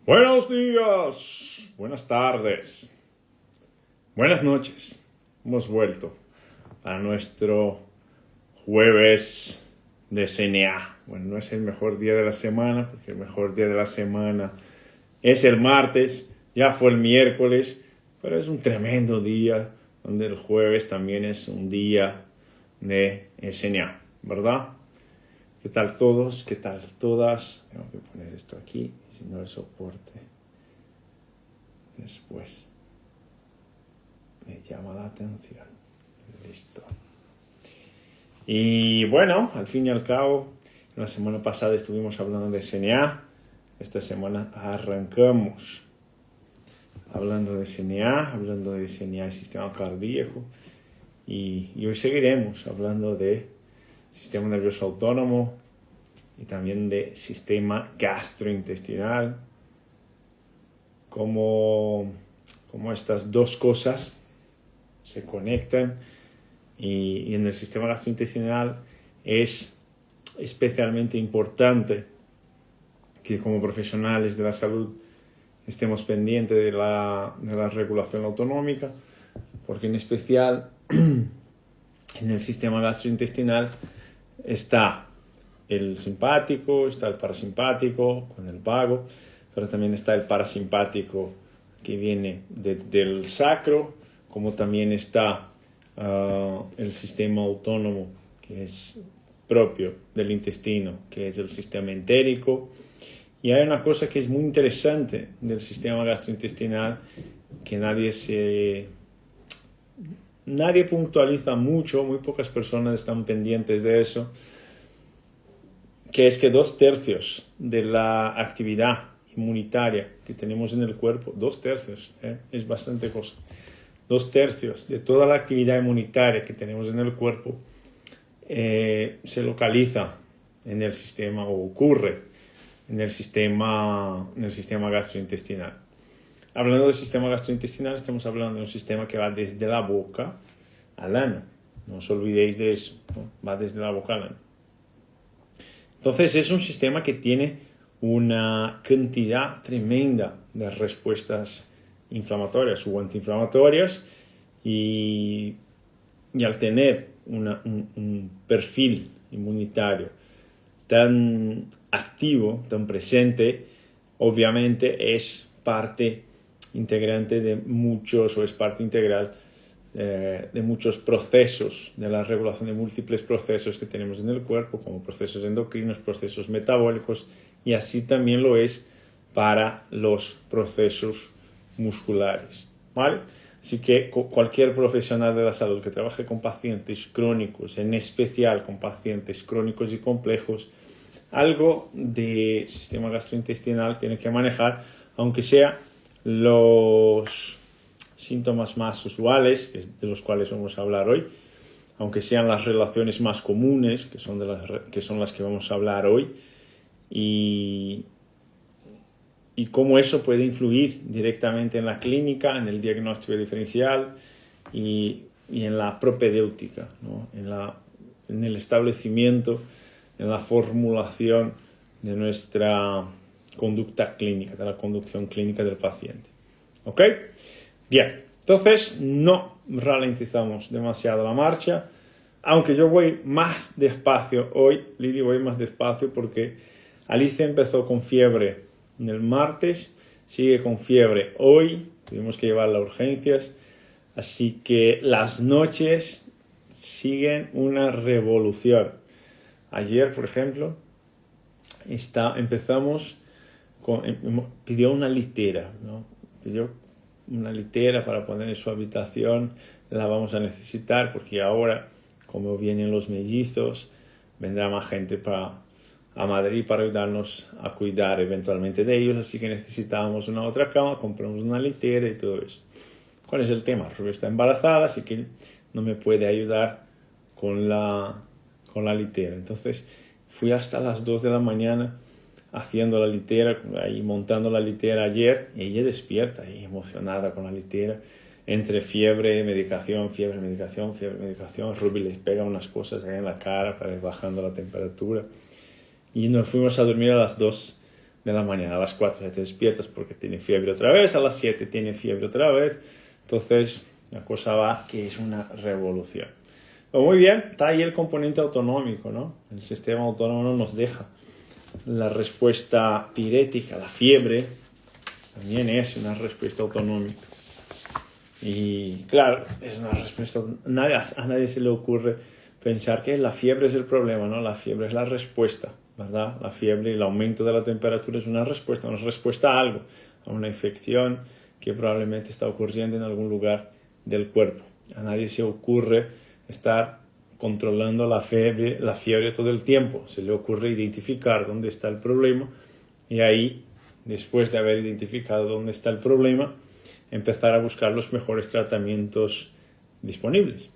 Buenos días, buenas tardes, buenas noches. Hemos vuelto a nuestro jueves de CNA. Bueno, no es el mejor día de la semana, porque el mejor día de la semana es el martes, ya fue el miércoles, pero es un tremendo día donde el jueves también es un día de CNA, ¿verdad? ¿Qué tal todos? ¿Qué tal todas? Tengo que poner esto aquí, si no el soporte después me llama la atención. Listo. Y bueno, al fin y al cabo, la semana pasada estuvimos hablando de CNA. Esta semana arrancamos hablando de CNA y sistema cardíaco. Y hoy seguiremos hablando de sistema nervioso autónomo y también de sistema gastrointestinal, cómo estas dos cosas se conectan y en el sistema gastrointestinal es especialmente importante que como profesionales de la salud estemos pendientes de la regulación autonómica, porque en especial en el sistema gastrointestinal está el simpático, está el parasimpático con el vago, pero también está el parasimpático que viene del sacro, como también está el sistema autónomo que es propio del intestino, que es el sistema entérico. Y hay una cosa que es muy interesante del sistema gastrointestinal que nadie puntualiza mucho, muy pocas personas están pendientes de eso, que es que 2/3 de la actividad inmunitaria que tenemos en el cuerpo, 2/3, es bastante cosa, 2/3 de toda la actividad inmunitaria que tenemos en el cuerpo se localiza en el sistema o ocurre en el sistema gastrointestinal. Hablando del sistema gastrointestinal, estamos hablando de un sistema que va desde la boca al ano. No os olvidéis de eso, ¿no? Va desde la boca al ano. Entonces es un sistema que tiene una cantidad tremenda de respuestas inflamatorias o antiinflamatorias y al tener un perfil inmunitario tan activo, tan presente, obviamente es parte integrante de muchos, o es parte integral de muchos procesos, de la regulación de múltiples procesos que tenemos en el cuerpo, como procesos endocrinos, procesos metabólicos, y así también lo es para los procesos musculares, ¿vale? Así que cualquier profesional de la salud que trabaje con pacientes crónicos, en especial con pacientes crónicos y complejos, algo de sistema gastrointestinal tiene que manejar, aunque sea los síntomas más usuales, de los cuales vamos a hablar hoy, aunque sean las relaciones más comunes, que son las que vamos a hablar hoy, y cómo eso puede influir directamente en la clínica, en el diagnóstico diferencial y en la propedéutica, ¿no? en el establecimiento, en la formulación de nuestra conducta clínica, de la conducción clínica del paciente. ¿Ok? Bien, entonces no ralentizamos demasiado la marcha, aunque yo voy más despacio hoy, Lili, voy más despacio porque Alicia empezó con fiebre el martes, sigue con fiebre hoy, tuvimos que llevarla a urgencias, así que las noches siguen una revolución. Ayer, por ejemplo, pidió una litera, ¿no? Pidió una litera para poner en su habitación, la vamos a necesitar porque ahora, como vienen los mellizos, vendrá más gente a Madrid para ayudarnos a cuidar eventualmente de ellos, así que necesitábamos una otra cama, compramos una litera y todo eso. ¿Cuál es el tema? Rubio está embarazada, así que no me puede ayudar con la litera. Entonces fui hasta las 2 de la mañana haciendo la litera, ahí montando la litera ayer, y ella despierta y emocionada con la litera, entre fiebre, medicación, Ruby les pega unas cosas ahí en la cara para ir bajando la temperatura. Y nos fuimos a dormir a las 2 de la mañana. A las 4 ya te despiertas porque tiene fiebre otra vez, a las 7 tiene fiebre otra vez. Entonces, la cosa va que es una revolución. Pero muy bien, está ahí el componente autonómico, ¿no? El sistema autónomo no nos deja. La respuesta pirética, la fiebre, también es una respuesta autonómica. Y claro, es una respuesta. A nadie se le ocurre pensar que la fiebre es el problema, ¿no? La fiebre es la respuesta, ¿verdad? La fiebre y el aumento de la temperatura es una respuesta a algo, a una infección que probablemente está ocurriendo en algún lugar del cuerpo. A nadie se ocurre estar controlando la fiebre todo el tiempo. Se le ocurre identificar dónde está el problema y ahí, después de haber identificado dónde está el problema, empezar a buscar los mejores tratamientos disponibles.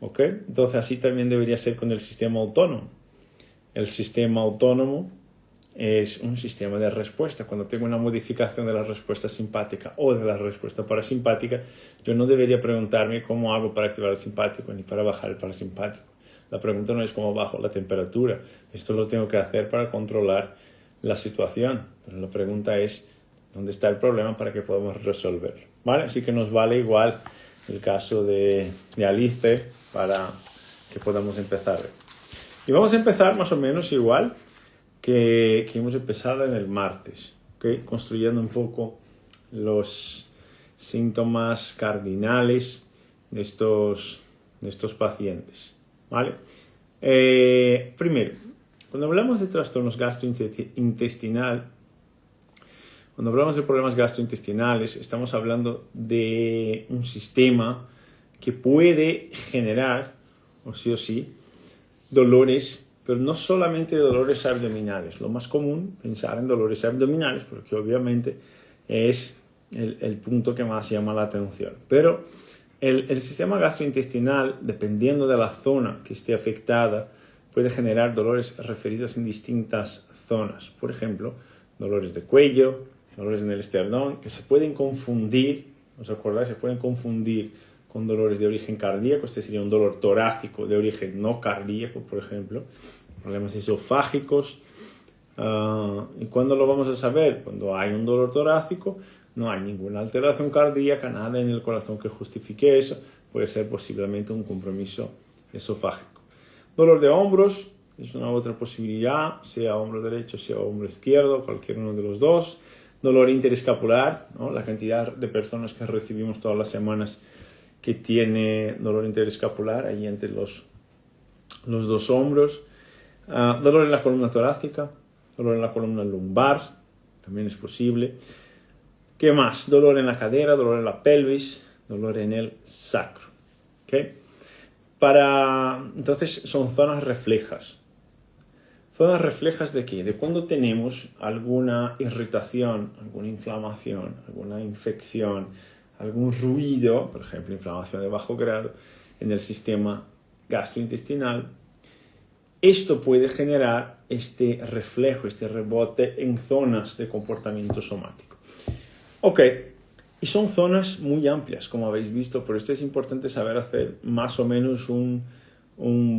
¿Ok? Entonces así también debería ser con el sistema autónomo. El sistema autónomo es un sistema de respuesta. Cuando tengo una modificación de la respuesta simpática o de la respuesta parasimpática, yo no debería preguntarme cómo hago para activar el simpático ni para bajar el parasimpático. La pregunta no es cómo bajo la temperatura. Esto lo tengo que hacer para controlar la situación. Pero la pregunta es dónde está el problema para que podamos resolverlo. ¿Vale? Así que nos vale igual el caso de Alice para que podamos empezar. Y vamos a empezar más o menos igual que hemos empezado en el martes, ¿okay? Construyendo un poco los síntomas cardinales de estos pacientes, ¿vale? Primero, cuando hablamos de trastornos gastrointestinales, cuando hablamos de problemas gastrointestinales, estamos hablando de un sistema que puede generar, o sí, dolores, pero no solamente dolores abdominales. Lo más común, pensar en dolores abdominales, porque obviamente es el punto que más llama la atención. Pero el sistema gastrointestinal, dependiendo de la zona que esté afectada, puede generar dolores referidos en distintas zonas. Por ejemplo, dolores de cuello, dolores en el esternón, que se pueden confundir, ¿os acordáis? Se pueden confundir con dolores de origen cardíaco. Este sería un dolor torácico de origen no cardíaco, por ejemplo. Problemas esofágicos. ¿Y cuándo lo vamos a saber? Cuando hay un dolor torácico, no hay ninguna alteración cardíaca, nada en el corazón que justifique eso. Puede ser posiblemente un compromiso esofágico. Dolor de hombros es una otra posibilidad, sea hombro derecho, sea hombro izquierdo, cualquier uno de los dos. Dolor interescapular, ¿no? La cantidad de personas que recibimos todas las semanas que tiene dolor interescapular ahí entre los dos hombros. Dolor en la columna torácica, dolor en la columna lumbar, también es posible. ¿Qué más? Dolor en la cadera, dolor en la pelvis, dolor en el sacro. ¿Okay? Entonces son zonas reflejas. ¿Zonas reflejas de qué? De cuando tenemos alguna irritación, alguna inflamación, alguna infección, algún ruido, por ejemplo, inflamación de bajo grado en el sistema gastrointestinal. Esto puede generar este reflejo, este rebote en zonas de comportamiento somático. Ok, y son zonas muy amplias, como habéis visto, por esto es importante saber hacer más o menos un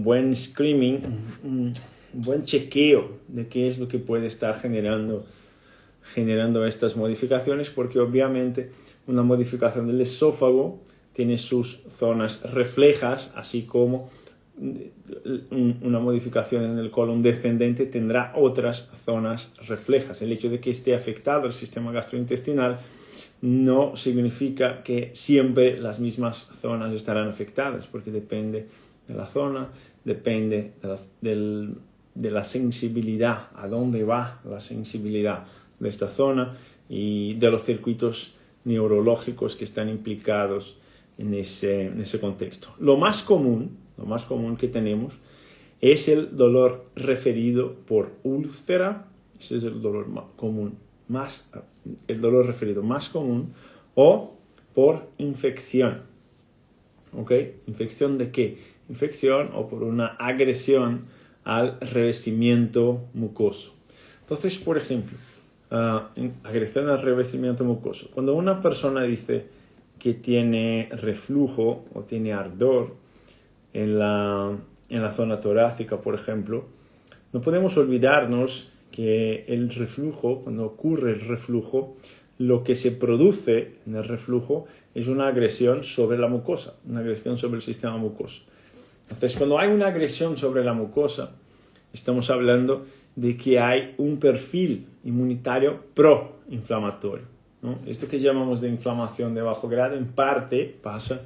buen screening, un buen chequeo de qué es lo que puede estar generando estas modificaciones, porque obviamente una modificación del esófago tiene sus zonas reflejas, así como una modificación en el colon descendente tendrá otras zonas reflejas. El hecho de que esté afectado el sistema gastrointestinal no significa que siempre las mismas zonas estarán afectadas, porque depende de la zona, depende de la sensibilidad, a dónde va la sensibilidad de esta zona y de los circuitos neurológicos que están implicados en ese contexto. Lo más común que tenemos es el dolor referido por úlcera. Ese es el dolor común el dolor referido más común, o por infección. ¿Ok? ¿Infección de qué? Infección o por una agresión al revestimiento mucoso. Entonces, por ejemplo, agresión al revestimiento mucoso. Cuando una persona dice que tiene reflujo o tiene ardor en la zona torácica, por ejemplo, no podemos olvidarnos que el reflujo, cuando ocurre el reflujo, lo que se produce en el reflujo es una agresión sobre la mucosa, una agresión sobre el sistema mucoso. Entonces, cuando hay una agresión sobre la mucosa, estamos hablando de que hay un perfil inmunitario proinflamatorio, ¿no? Esto que llamamos de inflamación de bajo grado, en parte pasa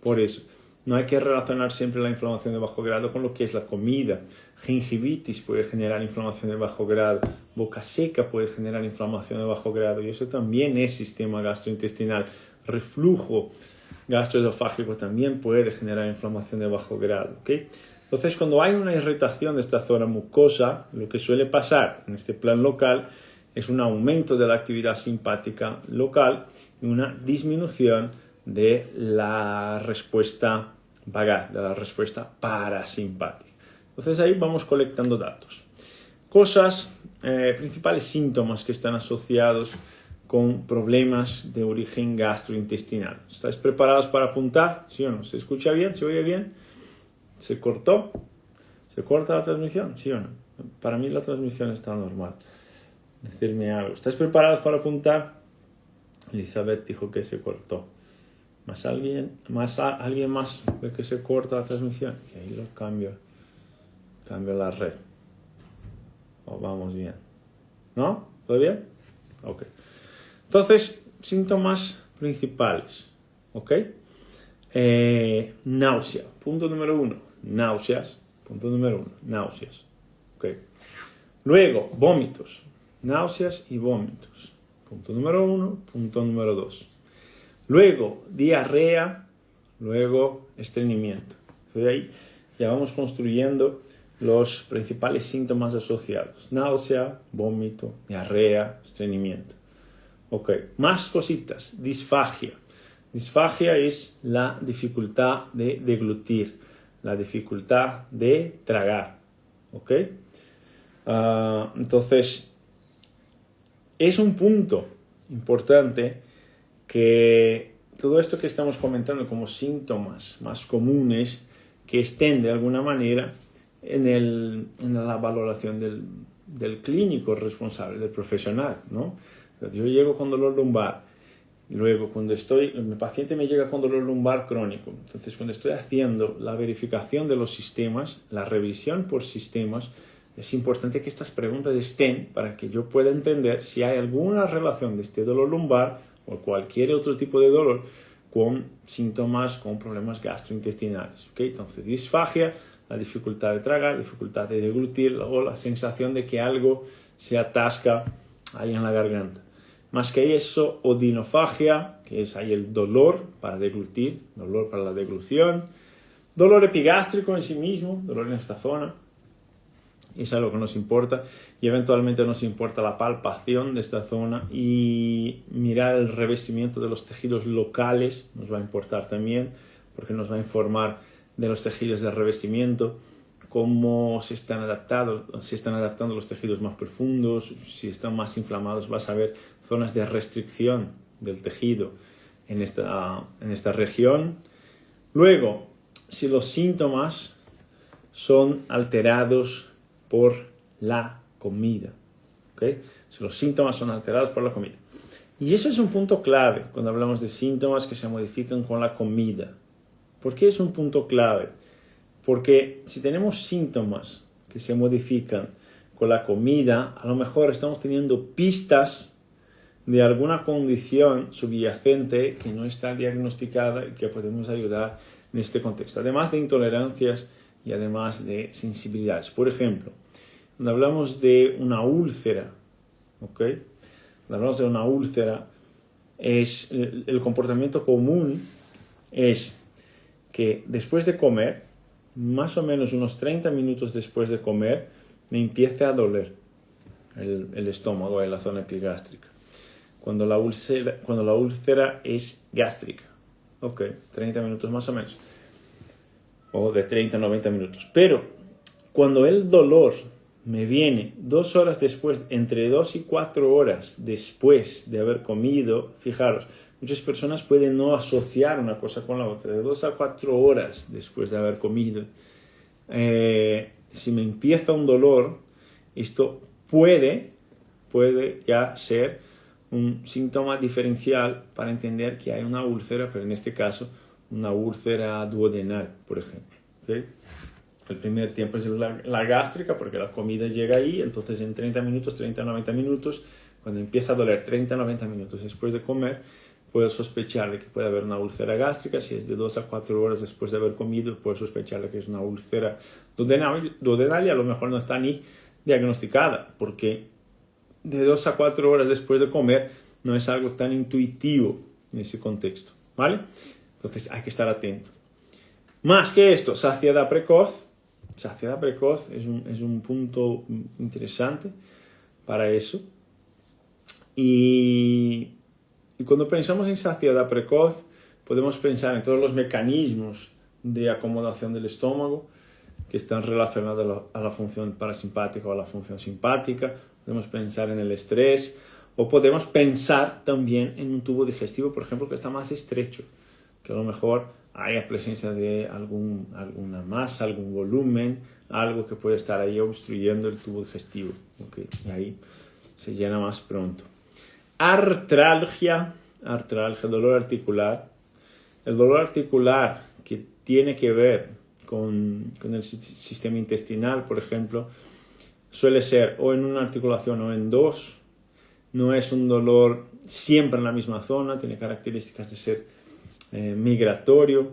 por eso. No hay que relacionar siempre la inflamación de bajo grado con lo que es la comida. Gingivitis puede generar inflamación de bajo grado, boca seca puede generar inflamación de bajo grado, y eso también es sistema gastrointestinal. Reflujo gastroesofágico también puede generar inflamación de bajo grado, ¿okay? Entonces, cuando hay una irritación de esta zona mucosa, lo que suele pasar en este plan local es un aumento de la actividad simpática local y una disminución de la respuesta vagal, de la respuesta parasimpática. Entonces ahí vamos colectando datos. Principales síntomas que están asociados con problemas de origen gastrointestinal. ¿Estáis preparados para apuntar? ¿Sí o no? ¿Se escucha bien? ¿Se oye bien? ¿Se cortó? ¿Se corta la transmisión? ¿Sí o no? Para mí la transmisión está normal. Decirme algo. ¿Estáis preparados para apuntar? Elizabeth dijo que se cortó. ¿Alguien más ve que se corta la transmisión? Que ahí lo cambio la red. Vamos bien. ¿No? ¿Todo bien? Ok. Entonces, síntomas principales. ¿Ok? Náusea. Punto número 1. Náuseas. Punto número 1. Náuseas. ¿Ok? Luego, vómitos. Náuseas y vómitos. Punto número 1. Punto número 2. Luego, diarrea. Luego, estreñimiento. Entonces ahí ya vamos construyendo los principales síntomas asociados. Náusea, vómito, diarrea, estreñimiento. Ok, más cositas. Disfagia. Disfagia es la dificultad de deglutir, la dificultad de tragar. Ok. Entonces, es un punto importante que todo esto que estamos comentando como síntomas más comunes que estén de alguna manera en la valoración del clínico responsable, del profesional, ¿no? Yo llego con dolor lumbar, luego mi paciente me llega con dolor lumbar crónico, entonces cuando estoy haciendo la verificación de los sistemas, la revisión por sistemas, es importante que estas preguntas estén para que yo pueda entender si hay alguna relación de este dolor lumbar o cualquier otro tipo de dolor con síntomas, con problemas gastrointestinales. ¿Okay? Entonces, disfagia, la dificultad de tragar, dificultad de deglutir o la sensación de que algo se atasca ahí en la garganta. Más que eso, odinofagia, que es ahí el dolor para deglutir, dolor para la deglución, dolor epigástrico en sí mismo, dolor en esta zona, es algo que nos importa, y eventualmente nos importa la palpación de esta zona y mirar el revestimiento de los tejidos locales, nos va a importar también, porque nos va a informar de los tejidos de revestimiento, cómo se están adaptando los tejidos más profundos, si están más inflamados, vas a ver zonas de restricción del tejido en esta región. Luego, si los síntomas son alterados por la comida, ¿okay? Si los síntomas son alterados por la comida. Y eso es un punto clave cuando hablamos de síntomas que se modifican con la comida. ¿Por qué es un punto clave? Porque si tenemos síntomas que se modifican con la comida, a lo mejor estamos teniendo pistas de alguna condición subyacente que no está diagnosticada y que podemos ayudar en este contexto. Además de intolerancias y además de sensibilidades. Por ejemplo, cuando hablamos de una úlcera, ¿ok? Cuando hablamos de una úlcera, el comportamiento común es que después de comer, más o menos unos 30 minutos después de comer, me empiece a doler el estómago en la zona epigástrica. Cuando la úlcera es gástrica, ok, 30 minutos más o menos, o de 30 a 90 minutos. Pero cuando el dolor me viene 2 horas después, entre 2 y 4 horas después de haber comido, fijaros, muchas personas pueden no asociar una cosa con la otra, de 2 a 4 horas después de haber comido. Si me empieza un dolor, esto puede ya ser un síntoma diferencial para entender que hay una úlcera, pero en este caso una úlcera duodenal, por ejemplo. ¿Okay? El primer tiempo es la gástrica, porque la comida llega ahí, entonces en 30 a 90 minutos, cuando empieza a doler 30 a 90 minutos después de comer, puedo sospechar de que puede haber una úlcera gástrica. Si es de 2 a 4 horas después de haber comido, puedo sospechar de que es una úlcera duodenal y a lo mejor no está ni diagnosticada, porque de 2 a 4 horas después de comer no es algo tan intuitivo en ese contexto, ¿vale? Entonces hay que estar atento. Más que esto, saciedad precoz. Saciedad precoz es un punto interesante para eso. Y cuando pensamos en saciedad precoz, podemos pensar en todos los mecanismos de acomodación del estómago que están relacionados a la función parasimpática o a la función simpática. Podemos pensar en el estrés, o podemos pensar también en un tubo digestivo, por ejemplo, que está más estrecho, que a lo mejor haya presencia de alguna masa, algún volumen, algo que puede estar ahí obstruyendo el tubo digestivo. ¿Okay? Y ahí se llena más pronto. Artralgia, dolor articular. El dolor articular que tiene que ver con el sistema intestinal, por ejemplo, suele ser o en una articulación o en dos. No es un dolor siempre en la misma zona, tiene características de ser migratorio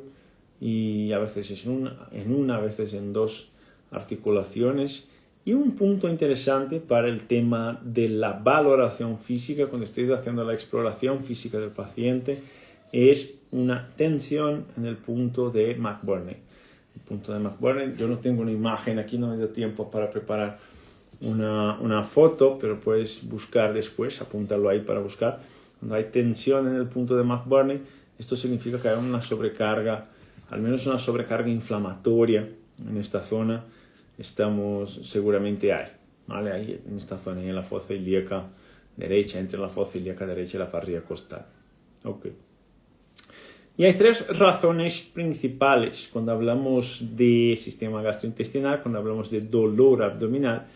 y a veces es en una, a veces en dos articulaciones. Y un punto interesante para el tema de la valoración física, cuando estéis haciendo la exploración física del paciente, es una tensión en el punto de McBurney. El punto de McBurney, yo no tengo una imagen aquí, no me dio tiempo para preparar una foto, pero puedes buscar después, apúntalo ahí para buscar. Cuando hay tensión en el punto de McBurney, esto significa que hay una sobrecarga, al menos una sobrecarga inflamatoria en esta zona. Seguramente hay, ¿vale? Ahí en esta zona, en la fosa ilíaca derecha, entre la fosa ilíaca derecha y la parrilla costal. Okay. Y hay tres razones principales cuando hablamos de sistema gastrointestinal, cuando hablamos de dolor abdominal.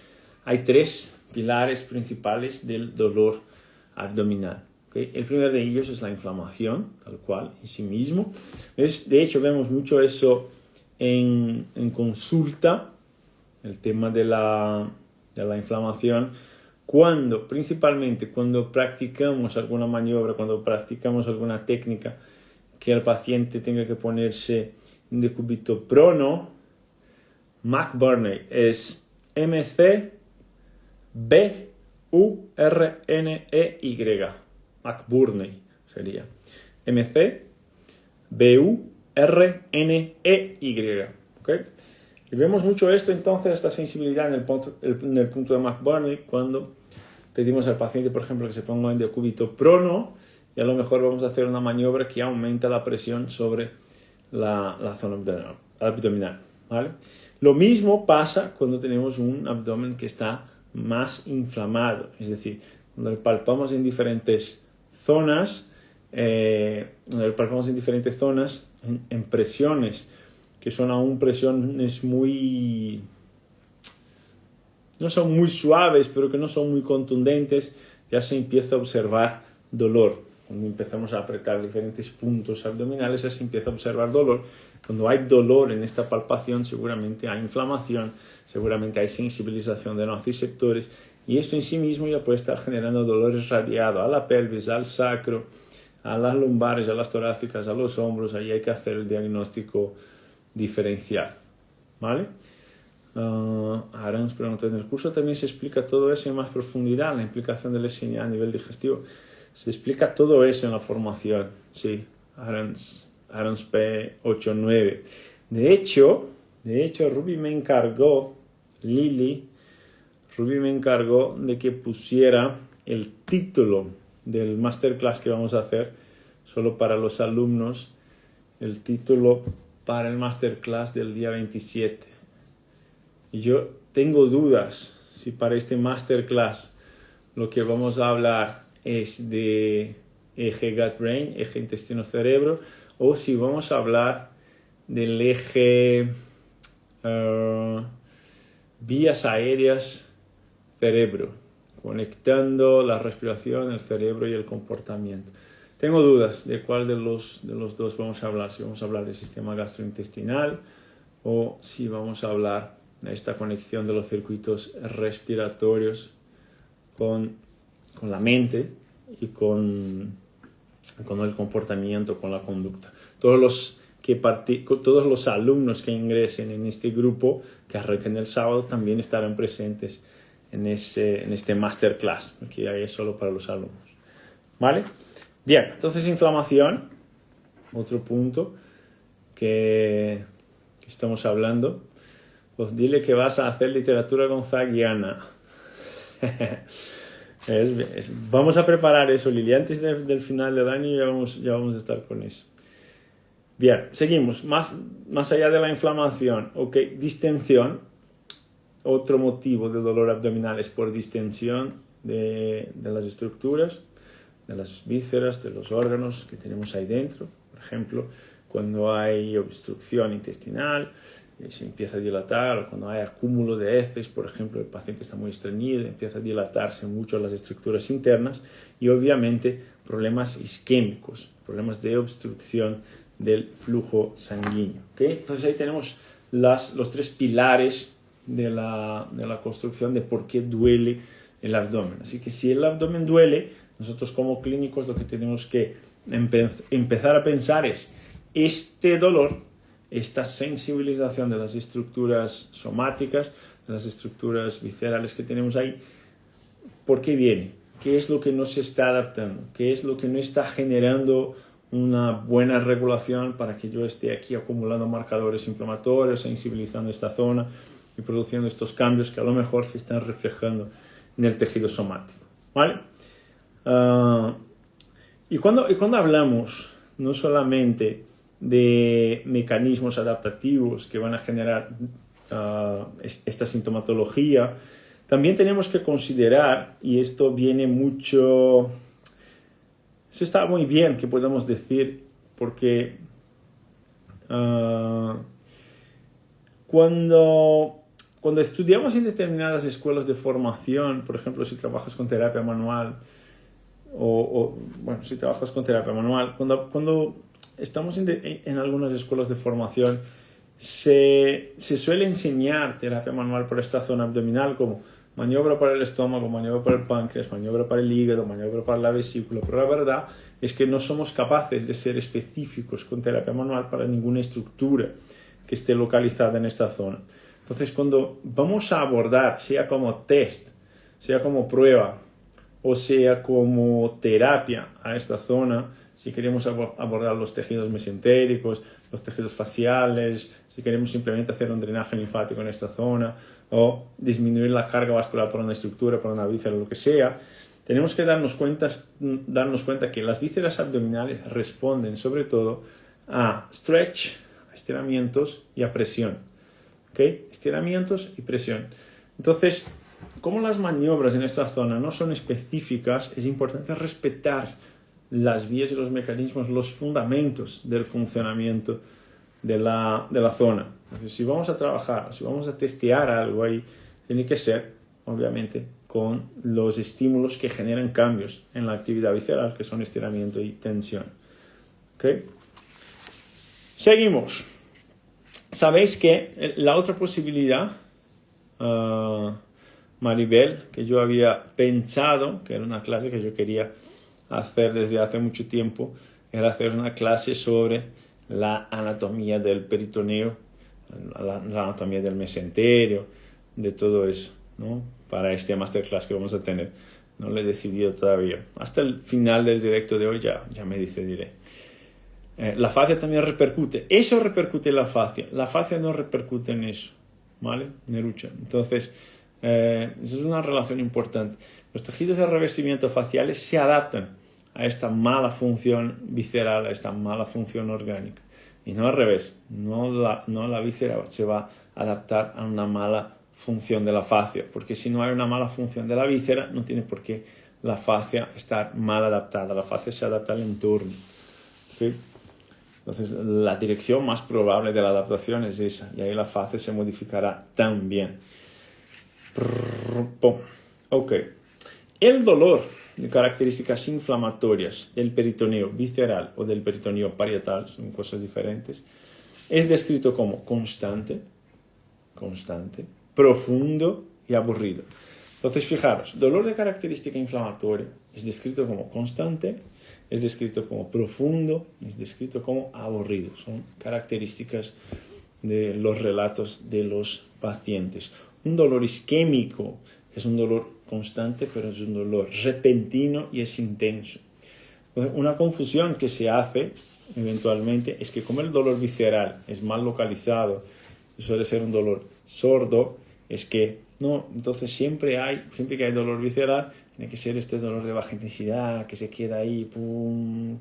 Hay tres pilares principales del dolor abdominal. ¿Okay? El primero de ellos es la inflamación, tal cual, en sí mismo. De hecho, vemos mucho eso en consulta, el tema de la inflamación, principalmente cuando practicamos alguna maniobra, cuando practicamos alguna técnica, que el paciente tenga que ponerse en decúbito prono. McBurney es M-C-B-U-R-N-E-Y. McBurney sería M-C-B-U-R-N-E-Y. ¿Okay? Y vemos mucho esto, entonces, esta sensibilidad en el punto de McBurney cuando pedimos al paciente, por ejemplo, que se ponga en decúbito prono, y a lo mejor vamos a hacer una maniobra que aumenta la presión sobre la zona abdominal, ¿vale? Lo mismo pasa cuando tenemos un abdomen que está más inflamado, es decir, cuando palpamos en diferentes zonas, en presiones que son aún presiones no son muy suaves, pero que no son muy contundentes, ya se empieza a observar dolor. Cuando empezamos a apretar diferentes puntos abdominales, ya se empieza a observar dolor. Cuando hay dolor en esta palpación, seguramente hay inflamación, seguramente hay sensibilización de nociceptores, y esto en sí mismo ya puede estar generando dolores radiados a la pelvis, al sacro, a las lumbares, a las torácicas, a los hombros. Ahí hay que hacer el diagnóstico diferencial, ¿vale? Ahora nos preguntan, ¿en el curso también se explica todo eso en más profundidad, la implicación de la Leysinia a nivel digestivo? Se explica todo eso en la formación, sí, Arons P89. De hecho, Ruby me encargó de que pusiera el título del masterclass que vamos a hacer, solo para los alumnos, el título para el masterclass del día 27. Y yo tengo dudas si para este masterclass lo que vamos a hablar es de eje gut-brain, eje intestino-cerebro, o si vamos a hablar del eje vías aéreas, cerebro, conectando la respiración, el cerebro y el comportamiento. Tengo dudas de cuál de los dos vamos a hablar, si vamos a hablar del sistema gastrointestinal o si vamos a hablar de esta conexión de los circuitos respiratorios con la mente y con el comportamiento, con la conducta. Todos los alumnos que ingresen en este grupo, que arranquen el sábado, también estarán presentes en este masterclass, que ahí es solo para los alumnos. ¿Vale? Bien, entonces inflamación, otro punto que estamos hablando. Pues dile que vas a hacer literatura gonzaguiana. Vamos a preparar eso, Lili, antes del final del año ya vamos a estar con eso. Bien, seguimos. Más allá de la inflamación, ok, distensión. Otro motivo de dolor abdominal es por distensión de las estructuras, de las vísceras, de los órganos que tenemos ahí dentro. Por ejemplo, cuando hay obstrucción intestinal, se empieza a dilatar, o cuando hay acúmulo de heces, por ejemplo, el paciente está muy estreñido, empieza a dilatarse mucho las estructuras internas y obviamente problemas isquémicos, problemas de obstrucción del flujo sanguíneo. ¿Okay? Entonces ahí tenemos los tres pilares de la construcción de por qué duele el abdomen. Así que si el abdomen duele, nosotros como clínicos lo que tenemos que empezar a pensar es este dolor, esta sensibilización de las estructuras somáticas, de las estructuras viscerales que tenemos ahí, ¿por qué viene? ¿Qué es lo que no se está adaptando? ¿Qué es lo que no está generando una buena regulación para que yo esté aquí acumulando marcadores inflamatorios, sensibilizando esta zona y produciendo estos cambios que a lo mejor se están reflejando en el tejido somático? ¿Vale? Y cuando hablamos no solamente de mecanismos adaptativos que van a generar esta sintomatología, también tenemos que considerar, y esto viene mucho, eso está muy bien que podamos decir, porque cuando estudiamos en determinadas escuelas de formación, por ejemplo, si trabajas con terapia manual, si trabajas con terapia manual, cuando estamos en algunas escuelas de formación, se suele enseñar terapia manual por esta zona abdominal como maniobra para el estómago, maniobra para el páncreas, maniobra para el hígado, maniobra para la vesícula, pero la verdad es que no somos capaces de ser específicos con terapia manual para ninguna estructura que esté localizada en esta zona. Entonces, cuando vamos a abordar, sea como test, sea como prueba o sea como terapia a esta zona, si queremos abordar los tejidos mesentéricos, los tejidos faciales, si queremos simplemente hacer un drenaje linfático en esta zona o disminuir la carga vascular por una estructura, por una víscera, lo que sea, tenemos que darnos cuenta que las vísceras abdominales responden sobre todo a stretch, a estiramientos y a presión. ¿Okay? Estiramientos y presión. Entonces, como las maniobras en esta zona no son específicas, es importante respetar las vías y los mecanismos, los fundamentos del funcionamiento de la zona. Entonces, si vamos a trabajar, si vamos a testear algo ahí, tiene que ser, obviamente, con los estímulos que generan cambios en la actividad visceral, que son estiramiento y tensión. ¿Okay? Seguimos. Sabéis que la otra posibilidad, Maribel, que yo había pensado, que era una clase que yo quería hacer desde hace mucho tiempo, era hacer una clase sobre la anatomía del peritoneo, la anatomía del mesenterio, de todo eso, ¿no? Para este masterclass que vamos a tener. No lo he decidido todavía. Hasta el final del directo de hoy ya me decidiré. La fascia también repercute. Eso repercute en la fascia. La fascia no repercute en eso. ¿Vale? Nerucha. Entonces, eso es una relación importante. Los tejidos de revestimiento faciales se adaptan a esta mala función visceral, a esta mala función orgánica. Y no al revés. No la víscera se va a adaptar a una mala función de la fascia. Porque si no hay una mala función de la víscera, no tiene por qué la fascia estar mal adaptada. La fascia se adapta al entorno. ¿Okay? Entonces, la dirección más probable de la adaptación es esa, y ahí la fascia se modificará también. Ok. El dolor de características inflamatorias del peritoneo visceral o del peritoneo parietal, son cosas diferentes, es descrito como constante, profundo y aburrido. Entonces, fijaros, dolor de característica inflamatoria es descrito como constante, es descrito como profundo, es descrito como aburrido. Son características de los relatos de los pacientes. Un dolor isquémico es un dolor constante, pero es un dolor repentino y es intenso. Una confusión que se hace eventualmente es que como el dolor visceral es mal localizado, suele ser un dolor sordo, es que no, entonces siempre que hay dolor visceral, tiene que ser este dolor de baja intensidad, que se queda ahí, pum,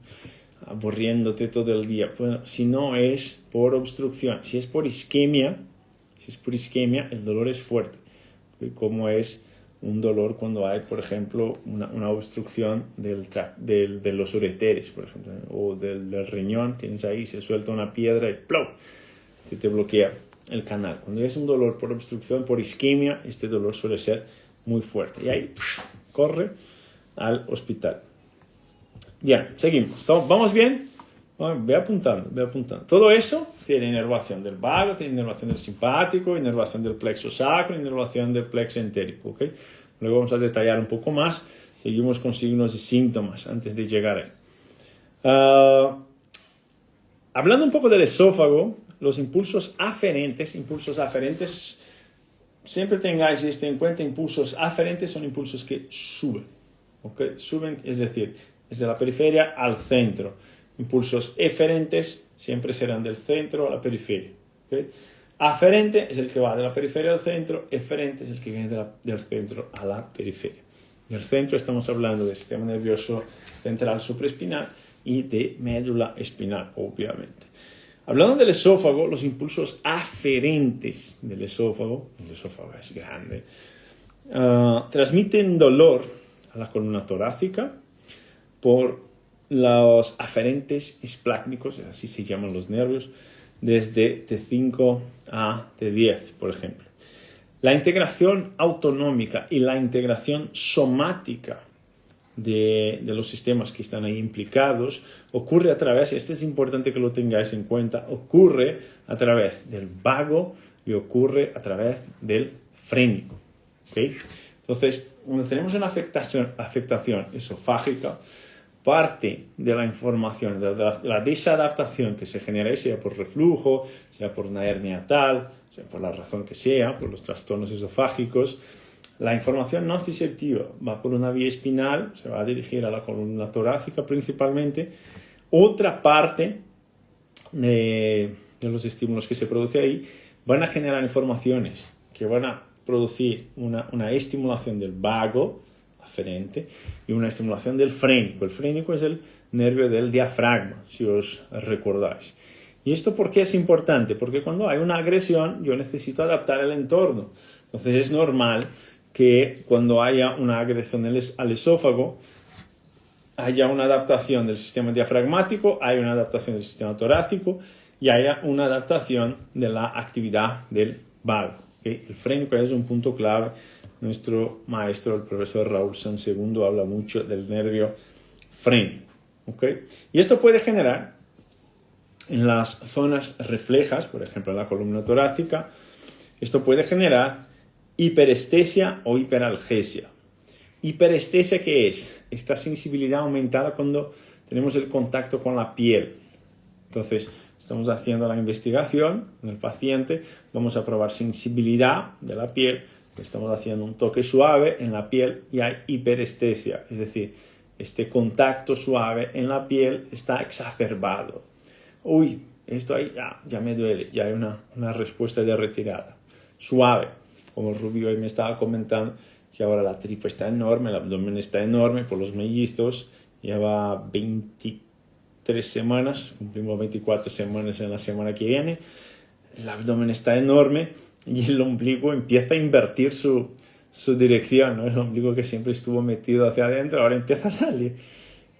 aburriéndote todo el día. Bueno, si no es por obstrucción, si es por isquemia, el dolor es fuerte, como es un dolor cuando hay, por ejemplo, una obstrucción de los ureteres, por ejemplo, o del riñón, tienes ahí, se suelta una piedra y ¡plum!, se te bloquea el canal. Cuando es un dolor por obstrucción, por isquemia, este dolor suele ser muy fuerte. Y ahí corre al hospital. Bien, seguimos. ¿Vamos bien? Ve apuntando. Todo eso tiene inervación del vago, tiene inervación del simpático, inervación del plexo sacro, inervación del plexo entérico. ¿Okay? Luego vamos a detallar un poco más. Seguimos con signos y síntomas antes de llegar ahí. Hablando un poco del esófago, los impulsos aferentes, siempre tengáis esto en cuenta, impulsos aferentes son impulsos que suben. ¿Okay? Suben, es decir, desde la periferia al centro. Impulsos eferentes siempre serán del centro a la periferia. ¿Okay? Aferente es el que va de la periferia al centro, eferente es el que viene del centro a la periferia. Del centro estamos hablando del sistema nervioso central supraespinal y de médula espinal, obviamente. Hablando del esófago, los impulsos aferentes del esófago, el esófago es grande, transmiten dolor a la columna torácica por los aferentes esplácnicos, así se llaman los nervios, desde T5 a T10, por ejemplo. La integración autonómica y la integración somática de los sistemas que están ahí implicados ocurre a través, esto es importante que lo tengáis en cuenta, ocurre a través del vago y ocurre a través del frénico. ¿Okay? Entonces, cuando tenemos una afectación esofágica, parte de la información, de la desadaptación que se genera, sea por reflujo, sea por una hernia tal, sea por la razón que sea, por los trastornos esofágicos, la información nociceptiva va por una vía espinal, se va a dirigir a la columna torácica principalmente. Otra parte de los estímulos que se produce ahí van a generar informaciones que van a producir una estimulación del vago aferente y una estimulación del frénico. El frénico es el nervio del diafragma, si os recordáis. ¿Y esto por qué es importante? Porque cuando hay una agresión yo necesito adaptar el entorno. Entonces es normal que cuando haya una agresión al esófago haya una adaptación del sistema diafragmático, haya una adaptación del sistema torácico y haya una adaptación de la actividad del vago. ¿Okay? El frénico es un punto clave. Nuestro maestro, el profesor Raúl Sansegundo, habla mucho del nervio frénico. ¿Okay? Y esto puede generar en las zonas reflejas, por ejemplo en la columna torácica, esto puede generar hiperestesia o hiperalgesia. Hiperestesia, ¿qué es? Esta sensibilidad aumentada cuando tenemos el contacto con la piel. Entonces, estamos haciendo la investigación en el paciente, vamos a probar sensibilidad de la piel, estamos haciendo un toque suave en la piel y hay hiperestesia, es decir, este contacto suave en la piel está exacerbado. Uy, esto ahí ya me duele, ya hay una respuesta de retirada. Suave, como Rubio hoy me estaba comentando, que ahora la tripa está enorme, el abdomen está enorme por los mellizos, lleva 23 semanas, cumplimos 24 semanas en la semana que viene, el abdomen está enorme y el ombligo empieza a invertir su dirección, ¿no? El ombligo que siempre estuvo metido hacia adentro, ahora empieza a salir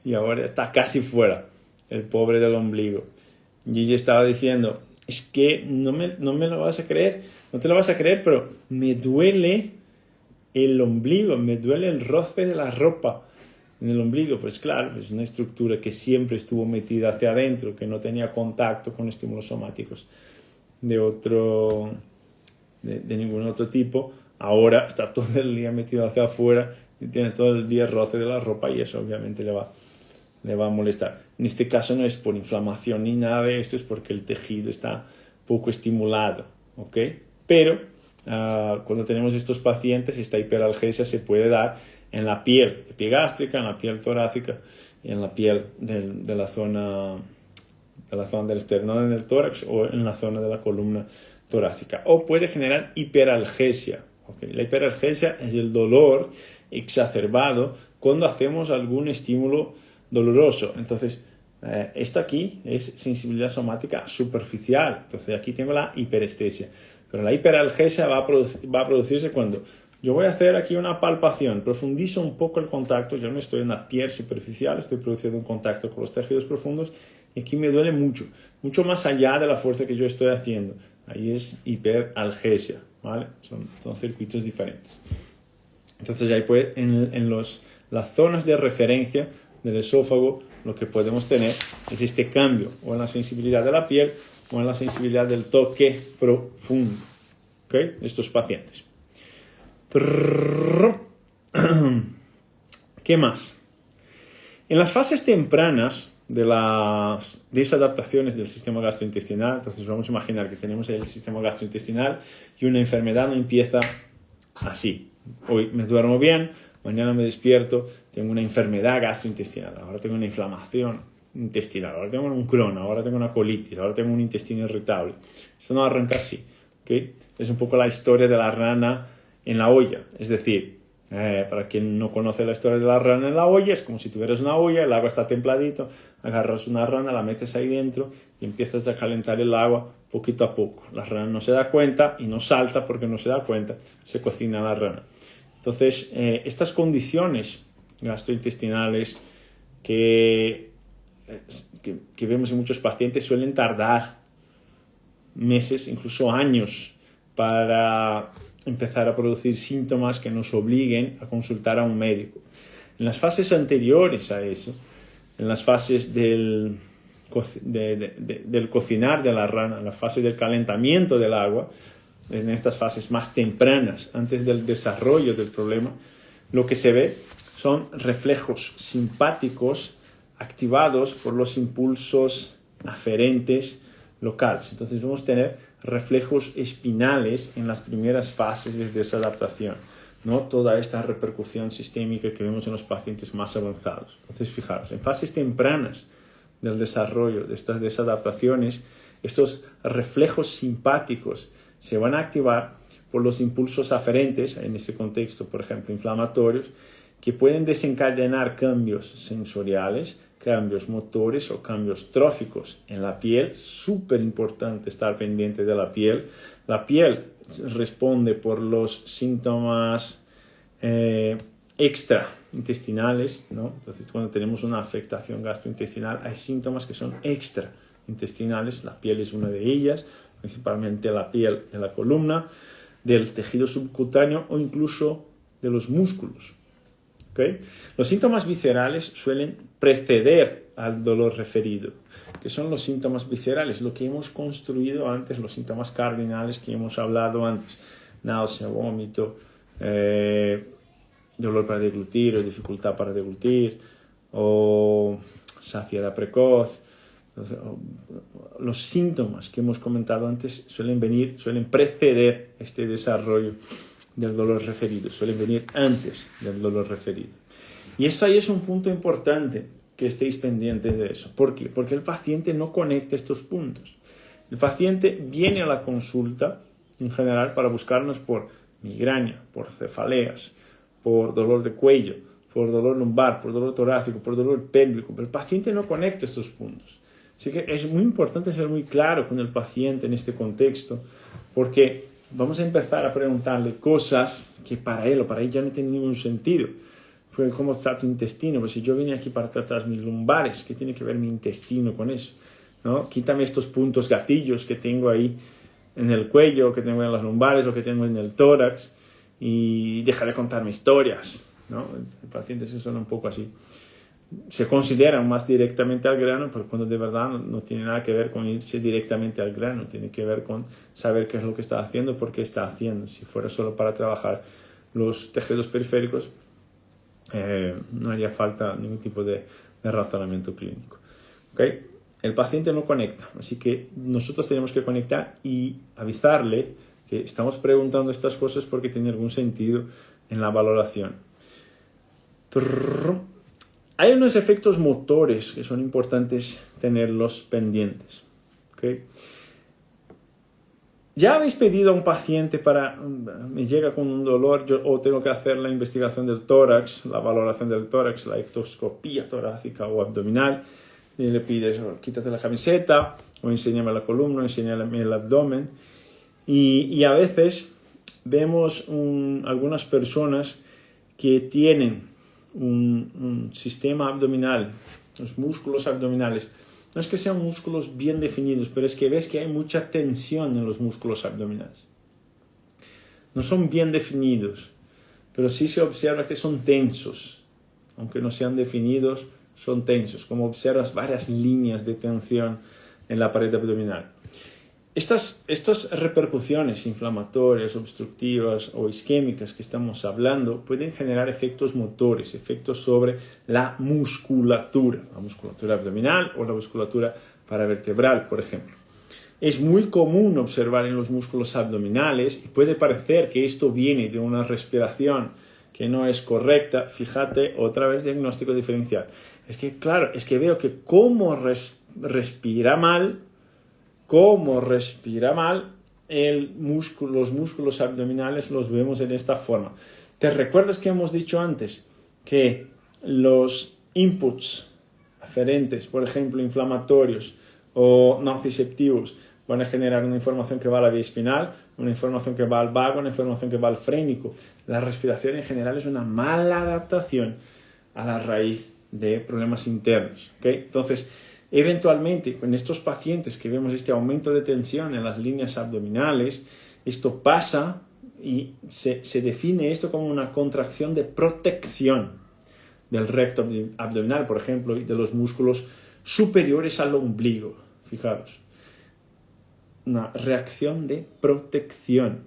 y ahora está casi fuera, el pobre del ombligo. Y ella estaba diciendo, es que no me lo vas a creer, no te lo vas a creer, pero me duele el ombligo, me duele el roce de la ropa en el ombligo. Pues claro, es una estructura que siempre estuvo metida hacia adentro, que no tenía contacto con estímulos somáticos de ningún otro tipo. Ahora está todo el día metido hacia afuera y tiene todo el día roce de la ropa, y eso obviamente le va a molestar. En este caso no es por inflamación ni nada de esto, es porque el tejido está poco estimulado, ¿ok? Pero cuando tenemos estos pacientes, esta hiperalgesia se puede dar en la piel epigástrica, en la piel torácica y en la piel de la zona del esternón, en el tórax, o en la zona de la columna torácica. O puede generar hiperalgesia. ¿Okay? La hiperalgesia es el dolor exacerbado cuando hacemos algún estímulo doloroso. Entonces, esto aquí es sensibilidad somática superficial. Entonces, aquí tengo la hiperestesia. Pero la hiperalgesia va a producirse cuando yo voy a hacer aquí una palpación, profundizo un poco el contacto, yo no estoy en la piel superficial, estoy produciendo un contacto con los tejidos profundos, y aquí me duele mucho más allá de la fuerza que yo estoy haciendo. Ahí es hiperalgesia, ¿vale? Son circuitos diferentes. Entonces, ahí en las zonas de referencia del esófago, lo que podemos tener es este cambio, o en la sensibilidad de la piel, o en la sensibilidad del toque profundo, ¿ok? Estos pacientes. ¿Qué más? En las fases tempranas de las desadaptaciones del sistema gastrointestinal, entonces vamos a imaginar que tenemos el sistema gastrointestinal y una enfermedad no empieza así. Hoy me duermo bien, mañana me despierto, tengo una enfermedad gastrointestinal, ahora tengo una inflamación intestinal, ahora tengo un Crohn, ahora tengo una colitis, ahora tengo un intestino irritable. Esto no arranca así, ¿okay? Es un poco la historia de la rana en la olla, es decir, para quien no conoce la historia de la rana en la olla, es como si tuvieras una olla, el agua está templadito, agarras una rana, la metes ahí dentro y empiezas a calentar el agua poquito a poco. La rana no se da cuenta y no salta porque no se da cuenta, se cocina la rana. Entonces, estas condiciones gastrointestinales que vemos en muchos pacientes suelen tardar meses, incluso años, para empezar a producir síntomas que nos obliguen a consultar a un médico. En las fases anteriores a eso, en las fases del cocinar de la rana, en la fase del calentamiento del agua, en estas fases más tempranas, antes del desarrollo del problema, lo que se ve son reflejos simpáticos activados por los impulsos aferentes locales. Entonces vamos a tener reflejos espinales en las primeras fases de desadaptación, ¿no? Toda esta repercusión sistémica que vemos en los pacientes más avanzados. Entonces, fijaros, en fases tempranas del desarrollo de estas desadaptaciones, estos reflejos simpáticos se van a activar por los impulsos aferentes, en este contexto, por ejemplo, inflamatorios, que pueden desencadenar cambios sensoriales, cambios motores o cambios tróficos en la piel. Súper importante estar pendiente de la piel. La piel responde por los síntomas extraintestinales, ¿no? Entonces, cuando tenemos una afectación gastrointestinal, hay síntomas que son extraintestinales. La piel es una de ellas, principalmente la piel de la columna, del tejido subcutáneo o incluso de los músculos. ¿Okay? Los síntomas viscerales suelen preceder al dolor referido. ¿Qué son los síntomas viscerales? Lo que hemos construido antes, los síntomas cardinales que hemos hablado antes. Náusea, vómito, dolor para deglutir o dificultad para deglutir, o saciedad precoz. Entonces, los síntomas que hemos comentado antes suelen preceder este desarrollo del dolor referido, suelen venir antes del dolor referido. Y eso ahí es un punto importante, que estéis pendientes de eso. ¿Por qué? Porque el paciente no conecta estos puntos. El paciente viene a la consulta, en general, para buscarnos por migraña, por cefaleas, por dolor de cuello, por dolor lumbar, por dolor torácico, por dolor pélvico. Pero el paciente no conecta estos puntos. Así que es muy importante ser muy claro con el paciente en este contexto, porque vamos a empezar a preguntarle cosas que para él o para ella no tienen ningún sentido. ¿Cómo está tu intestino? Pues si yo vine aquí para tratar mis lumbares, ¿qué tiene que ver mi intestino con eso? ¿No? Quítame estos puntos gatillos que tengo ahí en el cuello, que tengo en las lumbares o que tengo en el tórax. y deja de contarme historias, ¿no? El paciente se suena un poco así. Se consideran más directamente al grano, pero cuando de verdad no tiene nada que ver con irse directamente al grano, tiene que ver con saber qué es lo que está haciendo, por qué está haciendo. Si fuera solo para trabajar los tejidos periféricos, no haría falta ningún tipo de razonamiento clínico. ¿Okay? El paciente no conecta, así que nosotros tenemos que conectar y avisarle que estamos preguntando estas cosas porque tiene algún sentido en la valoración. Hay unos efectos motores que son importantes tenerlos pendientes. ¿Okay? Ya habéis pedido a un paciente me llega con un dolor, o tengo que hacer la investigación del tórax, la valoración del tórax, la ectoscopía torácica o abdominal, y le pides, quítate la camiseta, o enséñame la columna, o enséñame el abdomen. Y a veces vemos algunas personas que tienen un sistema abdominal, los músculos abdominales. No es que sean músculos bien definidos, pero es que ves que hay mucha tensión en los músculos abdominales. No son bien definidos, pero sí se observa que son tensos. Aunque no sean definidos, son tensos, como observas varias líneas de tensión en la pared abdominal. Estas repercusiones inflamatorias, obstructivas o isquémicas que estamos hablando pueden generar efectos motores, efectos sobre la musculatura abdominal o la musculatura paravertebral, por ejemplo. Es muy común observar en los músculos abdominales y puede parecer que esto viene de una respiración que no es correcta. Fíjate, otra vez diagnóstico diferencial. Es que, claro, veo que cómo respira mal, los músculos abdominales los vemos en esta forma. ¿Te recuerdas que hemos dicho antes que los inputs aferentes, por ejemplo, inflamatorios o nociceptivos, van a generar una información que va a la vía espinal, una información que va al vago, una información que va al frénico? La respiración en general es una mala adaptación a la raíz de problemas internos. ¿Okay? Entonces, eventualmente, en estos pacientes que vemos este aumento de tensión en las líneas abdominales, esto pasa y se define esto como una contracción de protección del recto abdominal, por ejemplo, y de los músculos superiores al ombligo. Fijaros, una reacción de protección,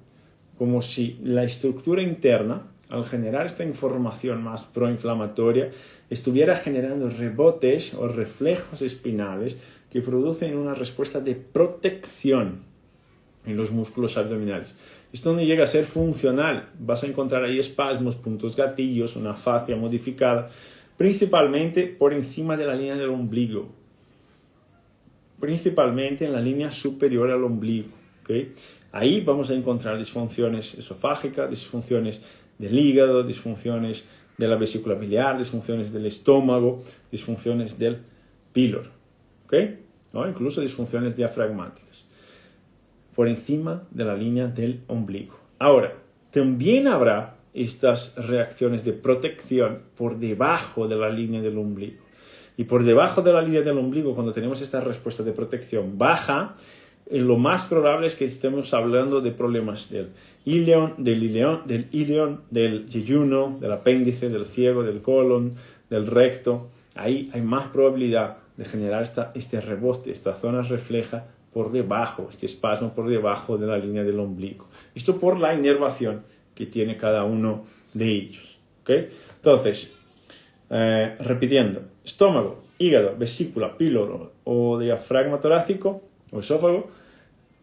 como si la estructura interna, al generar esta información más proinflamatoria, estuviera generando rebotes o reflejos espinales que producen una respuesta de protección en los músculos abdominales. Esto no llega a ser funcional. Vas a encontrar ahí espasmos, puntos gatillos, una fascia modificada, principalmente por encima de la línea del ombligo, principalmente en la línea superior al ombligo. ¿Okay? Ahí vamos a encontrar disfunciones esofágicas, disfunciones del hígado, disfunciones de la vesícula biliar, disfunciones del estómago, disfunciones del píloro, ¿okay? ¿No? Incluso disfunciones diafragmáticas, por encima de la línea del ombligo. Ahora, también habrá estas reacciones de protección por debajo de la línea del ombligo. Y por debajo de la línea del ombligo, cuando tenemos esta respuesta de protección baja, lo más probable es que estemos hablando de problemas del ilion, del yeyuno, del apéndice, del ciego, del colon, del recto. Ahí hay más probabilidad de generar este rebote, esta zona refleja por debajo, este espasmo por debajo de la línea del ombligo. Esto por la inervación que tiene cada uno de ellos. ¿Okay? Entonces, repitiendo, estómago, hígado, vesícula, píloro o diafragma torácico o esófago,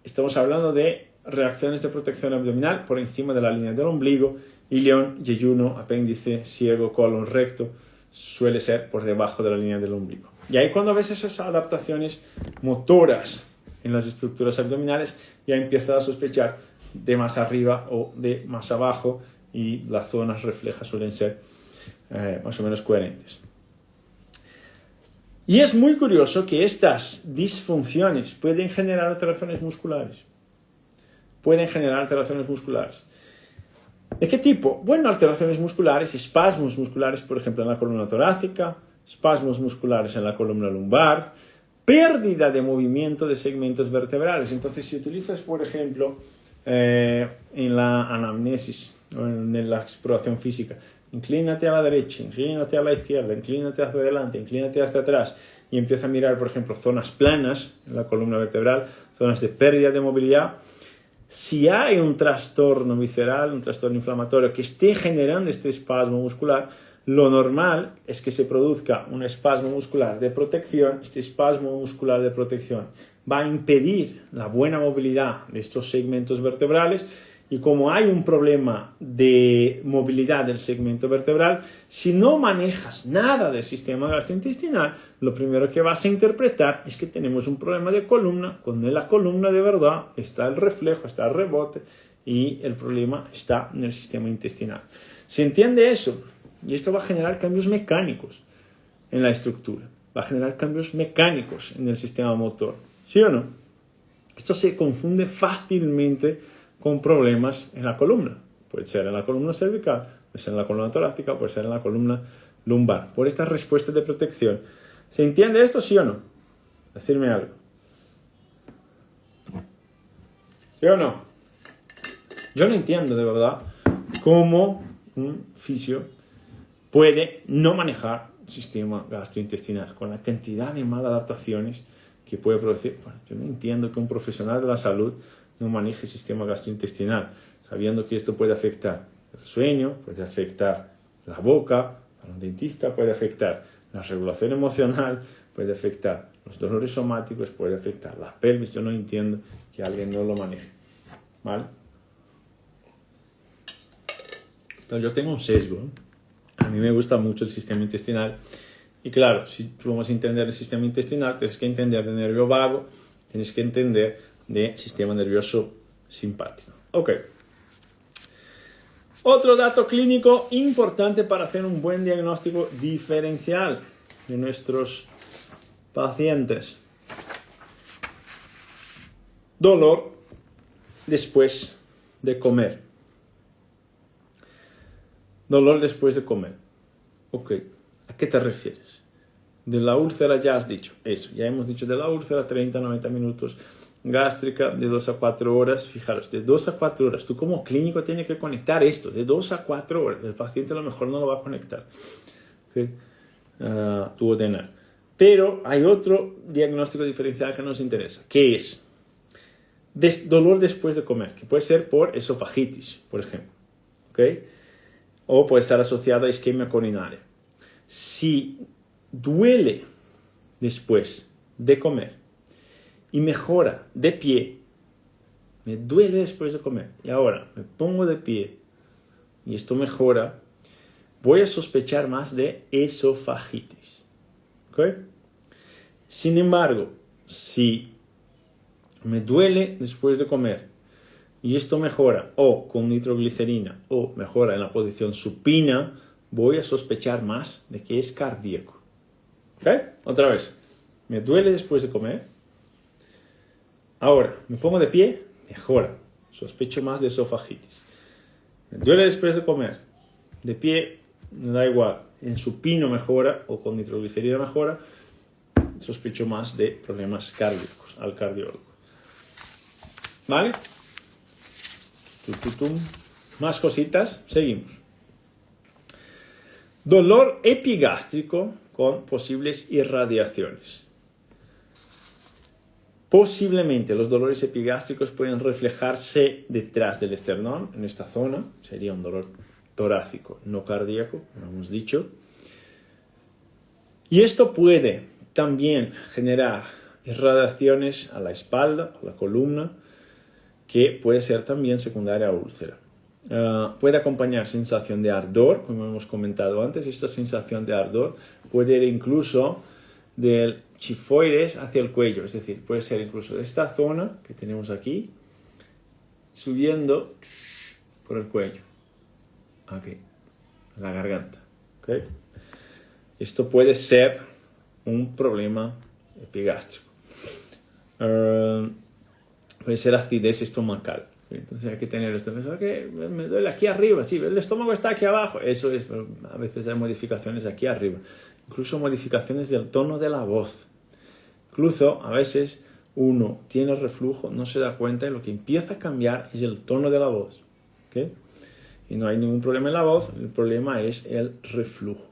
estamos hablando de reacciones de protección abdominal por encima de la línea del ombligo. Ilion, yeyuno, apéndice, ciego, colon, recto, suele ser por debajo de la línea del ombligo. Y ahí cuando ves esas adaptaciones motoras en las estructuras abdominales, ya empiezas a sospechar de más arriba o de más abajo, y las zonas reflejas suelen ser más o menos coherentes. Y es muy curioso que estas disfunciones pueden generar alteraciones musculares. ¿De qué tipo? Bueno, alteraciones musculares, espasmos musculares, por ejemplo, en la columna torácica, espasmos musculares en la columna lumbar, pérdida de movimiento de segmentos vertebrales. Entonces, si utilizas, por ejemplo, en la anamnesis en la exploración física. Inclínate a la derecha, inclínate a la izquierda, inclínate hacia adelante, inclínate hacia atrás y empieza a mirar, por ejemplo, zonas planas en la columna vertebral, zonas de pérdida de movilidad. Si hay un trastorno visceral, un trastorno inflamatorio que esté generando este espasmo muscular, lo normal es que se produzca un espasmo muscular de protección. Este espasmo muscular de protección va a impedir la buena movilidad de estos segmentos vertebrales. Y como hay un problema de movilidad del segmento vertebral, si no manejas nada del sistema gastrointestinal, lo primero que vas a interpretar es que tenemos un problema de columna, cuando en la columna de verdad está el reflejo, está el rebote y el problema está en el sistema intestinal. ¿Se entiende eso? Y esto va a generar cambios mecánicos en la estructura, va a generar cambios mecánicos en el sistema motor. ¿Sí o no? Esto se confunde fácilmente con problemas en la columna. Puede ser en la columna cervical, puede ser en la columna torácica, puede ser en la columna lumbar. Por estas respuestas de protección. ¿Se entiende esto, sí o no? Decirme algo. ¿Sí o no? Yo no entiendo de verdad cómo un fisio puede no manejar el sistema gastrointestinal con la cantidad de maladaptaciones que puede producir. Bueno, yo no entiendo que un profesional de la salud no maneje el sistema gastrointestinal, sabiendo que esto puede afectar el sueño, puede afectar la boca, para un dentista puede afectar la regulación emocional, puede afectar los dolores somáticos, puede afectar la pelvis. Yo no entiendo que alguien no lo maneje, ¿vale? Pero yo tengo un sesgo, ¿eh? A mí me gusta mucho el sistema intestinal y claro, si vamos a entender el sistema intestinal, tienes que entender de nervio vago, tienes que entender de sistema nervioso simpático. Ok. Otro dato clínico importante para hacer un buen diagnóstico diferencial de nuestros pacientes. Dolor después de comer. Dolor después de comer. Ok. ¿A qué te refieres? De la úlcera ya has dicho eso. Ya hemos dicho de la úlcera 30-90 minutos. Gástrica de 2 a 4 horas. Fijaros, de 2 a 4 horas. Tú como clínico tienes que conectar esto. De 2 a 4 horas. El paciente a lo mejor no lo va a conectar. ¿Okay? Tu ordenar. Pero hay otro diagnóstico diferencial que nos interesa. Que es dolor después de comer. Que puede ser por esofagitis, por ejemplo. ¿Okay? O puede estar asociado a isquemia coronaria. Si duele después de comer y mejora de pie, me duele después de comer y ahora me pongo de pie y esto mejora, voy a sospechar más de esofagitis. ¿Okay? Sin embargo, si me duele después de comer y esto mejora o con nitroglicerina o mejora en la posición supina, voy a sospechar más de que es cardíaco. ¿Ok? Otra vez. Me duele después de comer. Ahora, me pongo de pie, mejora. Sospecho más de esofagitis. Me duele después de comer. De pie, me da igual. En supino mejora o con nitroglicerina mejora. Sospecho más de problemas cardíacos al cardiólogo. ¿Vale? Más cositas. Seguimos. Dolor epigástrico con posibles irradiaciones. Posiblemente los dolores epigástricos pueden reflejarse detrás del esternón, en esta zona. Sería un dolor torácico, no cardíaco, como hemos dicho. Y esto puede también generar irradiaciones a la espalda, a la columna, que puede ser también secundaria a úlcera. Puede acompañar sensación de ardor, como hemos comentado antes. Esta sensación de ardor puede ir incluso del chifoides hacia el cuello, es decir, puede ser incluso de esta zona que tenemos aquí, subiendo por el cuello, aquí, la garganta. ¿Okay? Esto puede ser un problema epigástrico. Puede ser acidez estomacal. Entonces hay que tener esto. Que me duele aquí arriba, sí, el estómago está aquí abajo. Eso es, pero a veces hay modificaciones aquí arriba. Incluso modificaciones del tono de la voz. Incluso a veces uno tiene reflujo, no se da cuenta y lo que empieza a cambiar es el tono de la voz. ¿Okay? y no hay ningún problema en la voz, el problema es el reflujo.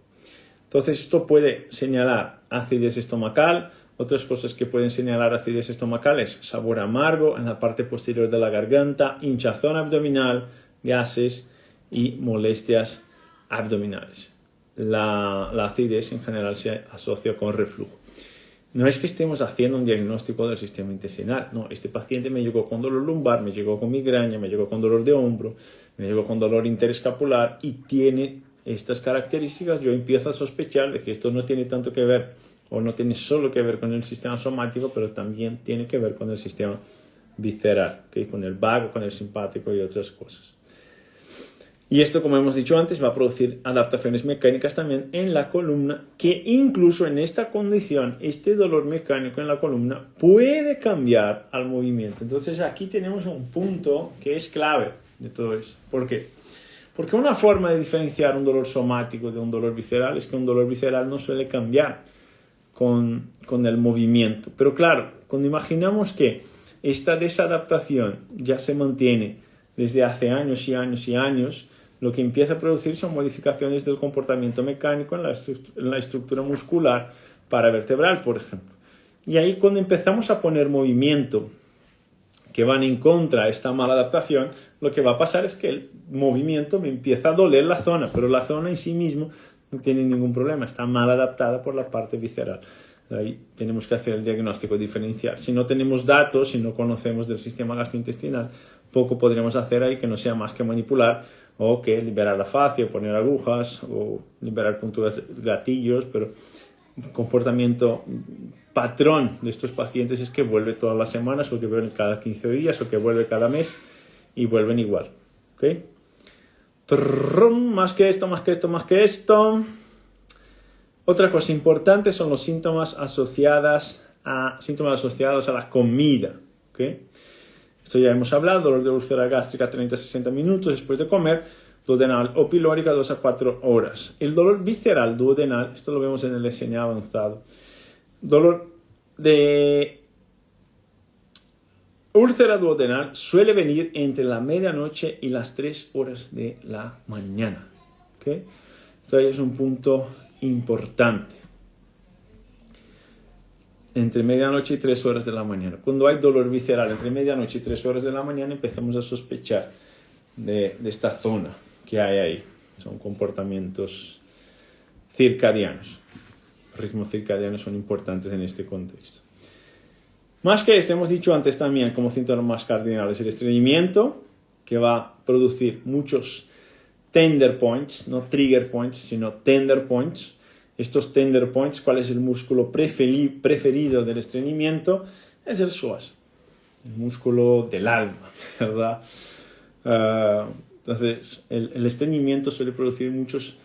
Entonces esto puede señalar acidez estomacal. Otras cosas que pueden señalar acidez estomacal es sabor amargo en la parte posterior de la garganta, hinchazón abdominal, gases y molestias abdominales. La acidez en general se asocia con reflujo. No es que estemos haciendo un diagnóstico del sistema intestinal, no, este paciente me llegó con dolor lumbar, me llegó con migraña, me llegó con dolor de hombro, me llegó con dolor interescapular y tiene estas características. Yo empiezo a sospechar de que esto no tiene tanto que ver o no tiene solo que ver con el sistema somático, pero también tiene que ver con el sistema visceral, ¿okay? Con el vago, con el simpático y otras cosas. Y esto, como hemos dicho antes, va a producir adaptaciones mecánicas también en la columna, que incluso en esta condición, este dolor mecánico en la columna puede cambiar al movimiento. Entonces aquí tenemos un punto que es clave de todo eso. ¿Por qué? Porque una forma de diferenciar un dolor somático de un dolor visceral es que un dolor visceral no suele cambiar con el movimiento. Pero claro, cuando imaginamos que esta desadaptación ya se mantiene desde hace años y años y años, lo que empieza a producir son modificaciones del comportamiento mecánico en la estructura muscular paravertebral, por ejemplo. Y ahí cuando empezamos a poner movimiento que van en contra de esta mala adaptación, lo que va a pasar es que el movimiento me empieza a doler la zona, pero la zona en sí mismo no tiene ningún problema, está mal adaptada por la parte visceral. Ahí tenemos que hacer el diagnóstico diferencial. Si no tenemos datos, si no conocemos del sistema gastrointestinal, poco podremos hacer ahí que no sea más que manipular o que liberar la fascia, poner agujas o liberar punturas, gatillos, pero el comportamiento patrón de estos pacientes es que vuelve todas las semanas o que vuelve cada 15 días o que vuelve cada mes y vuelven igual. ¿Okay? Más que esto, más que esto, más que esto. Otra cosa importante son los síntomas asociados a la comida. ¿Okay? Esto ya hemos hablado, dolor de úlcera gástrica 30-60 minutos después de comer, duodenal o pilórica 2 a 4 horas. El dolor visceral duodenal, esto lo vemos en el SMA avanzado. Dolor de úlcera duodenal suele venir entre la medianoche y las 3 horas de la mañana. ¿Okay? Esto es un punto importante. Entre medianoche y 3 horas de la mañana. Cuando hay dolor visceral entre medianoche y 3 horas de la mañana, empezamos a sospechar de esta zona que hay ahí. Son comportamientos circadianos. Ritmos circadianos son importantes en este contexto. Más que esto, hemos dicho antes también como síntomas cardinales el estreñimiento, que va a producir muchos tender points, no trigger points, sino tender points. Estos tender points, ¿cuál es el músculo preferido del estreñimiento? Es el psoas, el músculo del alma, ¿verdad? Entonces, el estreñimiento suele producir muchos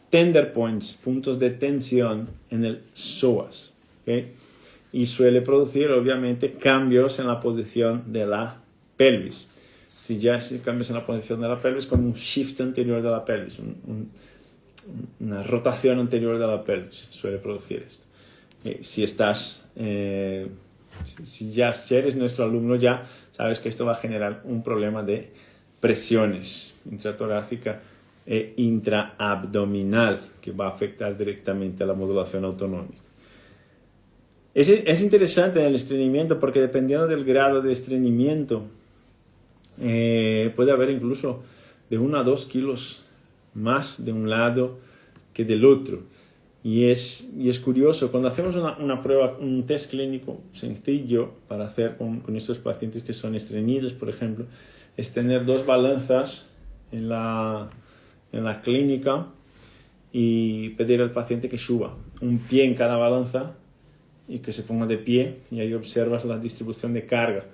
tender points, puntos de tensión en el psoas, ¿okay? Y suele producir, obviamente, cambios en la posición de la pelvis. Si ya hay cambios en la posición de la pelvis, con un shift anterior de la pelvis, una rotación anterior de la pelvis suele producir esto. Si eres nuestro alumno ya, sabes que esto va a generar un problema de presiones intratorácica e intraabdominal que va a afectar directamente a la modulación autonómica. Es interesante el estreñimiento porque dependiendo del grado de estreñimiento puede haber incluso de 1 a 2 kilos más de un lado que del otro. Y es curioso, cuando hacemos una prueba, un test clínico sencillo para hacer con estos pacientes que son estreñidos, por ejemplo, es tener 2 balanzas en la clínica y pedir al paciente que suba un pie en cada balanza y que se ponga de pie, y ahí observas la distribución de carga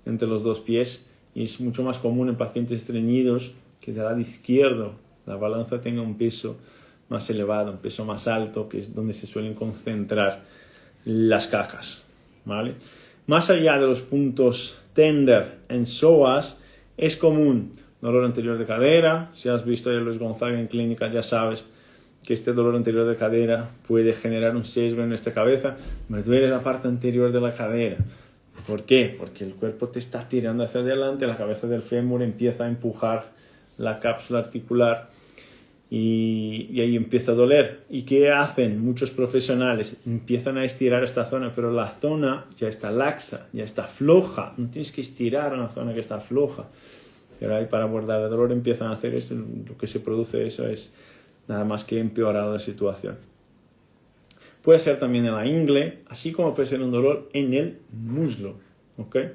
entre los 2 pies. Y es mucho más común en pacientes estreñidos que del lado izquierdo la balanza tenga un peso más elevado, un peso más alto, que es donde se suelen concentrar las cajas, ¿vale? Más allá de los puntos tender en psoas, es común dolor anterior de cadera. Si has visto a Luis Gonzaga en clínica, ya sabes que este dolor anterior de cadera puede generar un sesgo en nuestra cabeza. Me duele la parte anterior de la cadera. ¿Por qué? Porque el cuerpo te está tirando hacia adelante, la cabeza del fémur empieza a empujar la cápsula articular y ahí empieza a doler. ¿Y qué hacen muchos profesionales? Empiezan a estirar esta zona, pero la zona ya está laxa, ya está floja. No tienes que estirar una zona que está floja. Pero ahí para abordar el dolor empiezan a hacer esto. Lo que se produce eso es nada más que empeorar la situación. Puede ser también en la ingle, así como puede ser un dolor en el muslo. ¿Okay?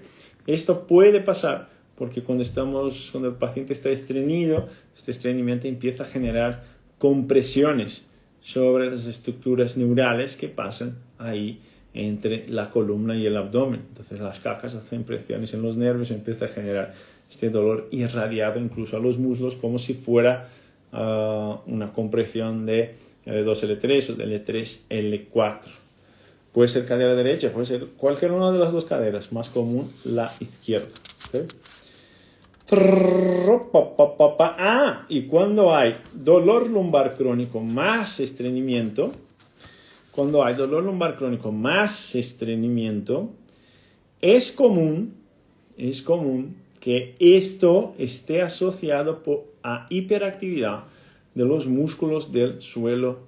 Esto puede pasar porque cuando el paciente está estreñido, este estreñimiento empieza a generar compresiones sobre las estructuras neurales que pasan ahí entre la columna y el abdomen. Entonces las cacas hacen presiones en los nervios y empieza a generar este dolor irradiado incluso a los muslos como si fuera una compresión de L2, L3 o de L3, L4. Puede ser cadera derecha, puede ser cualquier una de las dos caderas, más común la izquierda. ¿Okay? Y cuando hay dolor lumbar crónico más estreñimiento, es común que esto esté asociado a hiperactividad de los músculos del suelo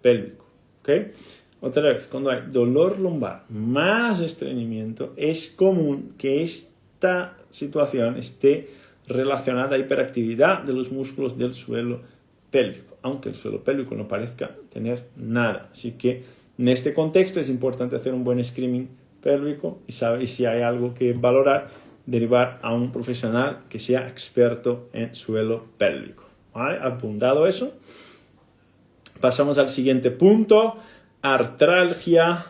pélvico. ¿Okay? Otra vez, cuando hay dolor lumbar más estreñimiento, es común que esta situación esté relacionada a hiperactividad de los músculos del suelo pélvico, aunque el suelo pélvico no parezca tener nada. Así que en este contexto es importante hacer un buen screening pélvico y saber si hay algo que valorar, derivar a un profesional que sea experto en suelo pélvico. ¿Vale? Apuntado eso, pasamos al siguiente punto. Artralgia,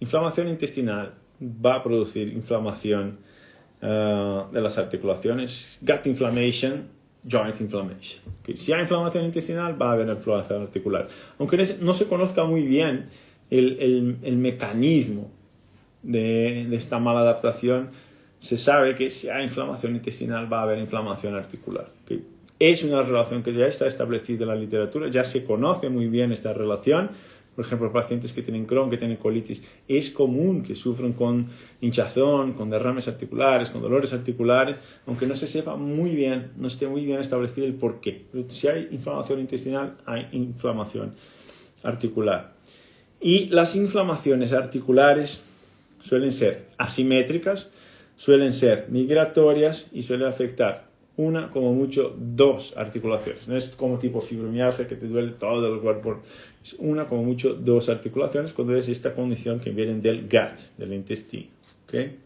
inflamación intestinal va a producir inflamación de las articulaciones, gut inflammation, joint inflammation. Okay. Si hay inflamación intestinal va a haber inflamación articular. Aunque no se conozca muy bien el mecanismo de esta mala adaptación, se sabe que si hay inflamación intestinal va a haber inflamación articular. Okay. Es una relación que ya está establecida en la literatura, ya se conoce muy bien esta relación. Por ejemplo, pacientes que tienen Crohn, que tienen colitis, es común que sufran con hinchazón, con derrames articulares, con dolores articulares, aunque no se sepa muy bien, no esté muy bien establecido el por qué. Pero si hay inflamación intestinal, hay inflamación articular. Y las inflamaciones articulares suelen ser asimétricas, suelen ser migratorias y suelen afectar una, como mucho, dos articulaciones. No es como tipo fibromialgia que te duele todo el cuerpo. Es una, como mucho, dos articulaciones cuando es esta condición que viene del gut, del intestino. ¿Okay?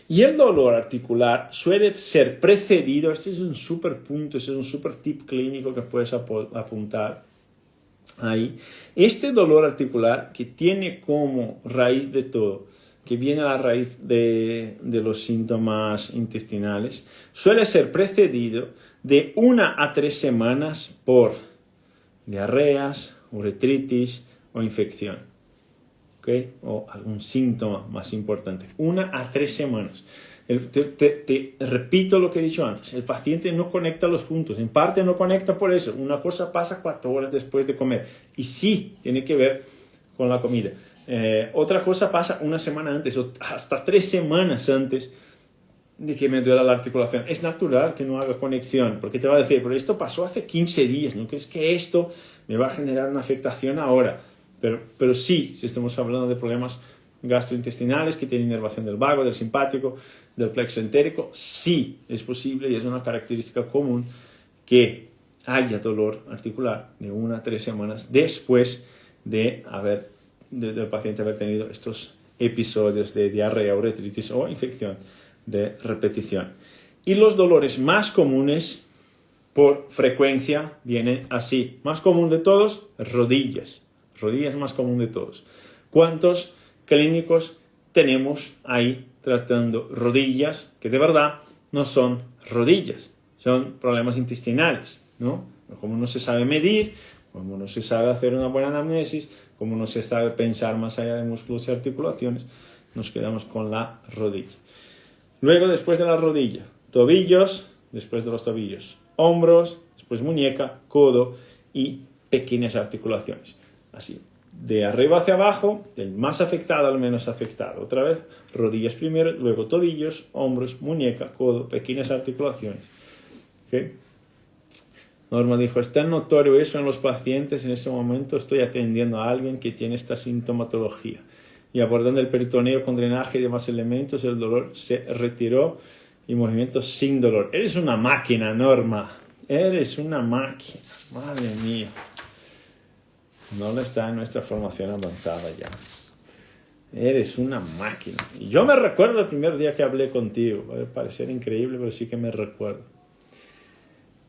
Y el dolor articular suele ser precedido, este es un súper punto, este es un súper tip clínico que puedes apuntar ahí. Este dolor articular que tiene como raíz de todo, que viene a la raíz de los síntomas intestinales, suele ser precedido de 1 a 3 semanas por diarreas, uretritis o infección. ¿Okay? O algún síntoma más importante. 1 a 3 semanas. Te repito lo que he dicho antes. El paciente no conecta los puntos. En parte no conecta por eso. Una cosa pasa 4 horas después de comer. Y sí, tiene que ver con la comida. Otra cosa pasa 1 semana antes o hasta 3 semanas antes de que me duela la articulación. Es natural que no haga conexión, porque te va a decir, pero esto pasó hace 15 días, ¿no crees que esto me va a generar una afectación ahora? Pero sí, si estamos hablando de problemas gastrointestinales que tienen inervación del vago, del simpático, del plexo entérico, sí es posible y es una característica común que haya dolor articular de 1 a 3 semanas después del paciente haber tenido estos episodios de diarrea, uretritis o infección de repetición. Y los dolores más comunes por frecuencia vienen así. Más común de todos, rodillas. Rodillas más común de todos. ¿Cuántos clínicos tenemos ahí tratando rodillas que de verdad no son rodillas? Son problemas intestinales, ¿no? Como no se sabe medir, como no se sabe hacer una buena anamnesis, como no se sabe pensar más allá de músculos y articulaciones, nos quedamos con la rodilla. Luego, después de la rodilla, tobillos, después de los tobillos, hombros, después muñeca, codo y pequeñas articulaciones. Así, de arriba hacia abajo, del más afectado al menos afectado. Otra vez, rodillas primero, luego tobillos, hombros, muñeca, codo, pequeñas articulaciones. ¿Okay? Norma dijo, es tan notorio eso en los pacientes, en ese momento estoy atendiendo a alguien que tiene esta sintomatología. Y abordando el peritoneo con drenaje y demás elementos, el dolor se retiró y movimientos sin dolor. Eres una máquina, Norma. Eres una máquina. Madre mía. No está en nuestra formación avanzada ya. Eres una máquina. Y yo me recuerdo el primer día que hablé contigo. Puede parecer increíble, pero sí que me recuerdo.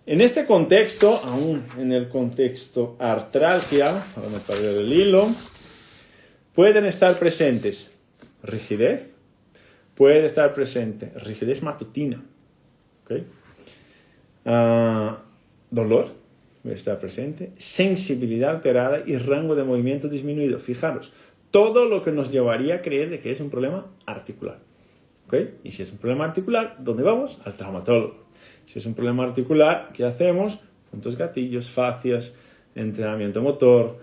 En este contexto, aún en el contexto artralgia, para no perder el hilo, pueden estar presentes rigidez, puede estar presente rigidez matutina, ¿okay? Dolor, puede estar presente, sensibilidad alterada y rango de movimiento disminuido. Fijaros, todo lo que nos llevaría a creer de que es un problema articular. ¿Okay? Y si es un problema articular, ¿dónde vamos? Al traumatólogo. Si es un problema articular, ¿qué hacemos? Puntos gatillos, fascias, entrenamiento motor,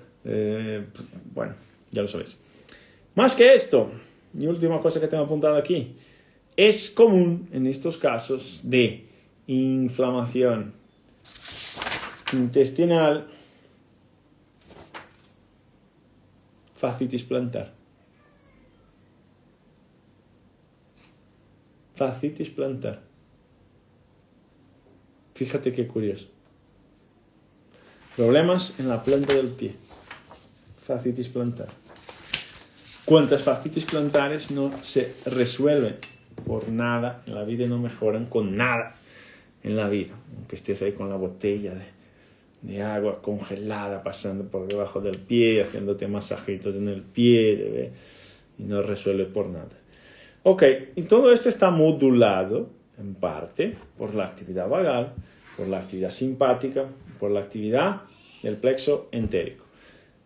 bueno, ya lo sabéis. Más que esto, y última cosa que tengo apuntado aquí, es común en estos casos de inflamación intestinal, fascitis plantar. Fascitis plantar. Fíjate qué curioso. Problemas en la planta del pie. Fascitis plantar. ¿Cuántas fascitis plantares no se resuelven por nada en la vida y no mejoran con nada en la vida? Aunque estés ahí con la botella de agua congelada pasando por debajo del pie, haciéndote masajitos en el pie, y no resuelve por nada. Ok, y todo esto está modulado en parte por la actividad vagal, por la actividad simpática, por la actividad del plexo entérico.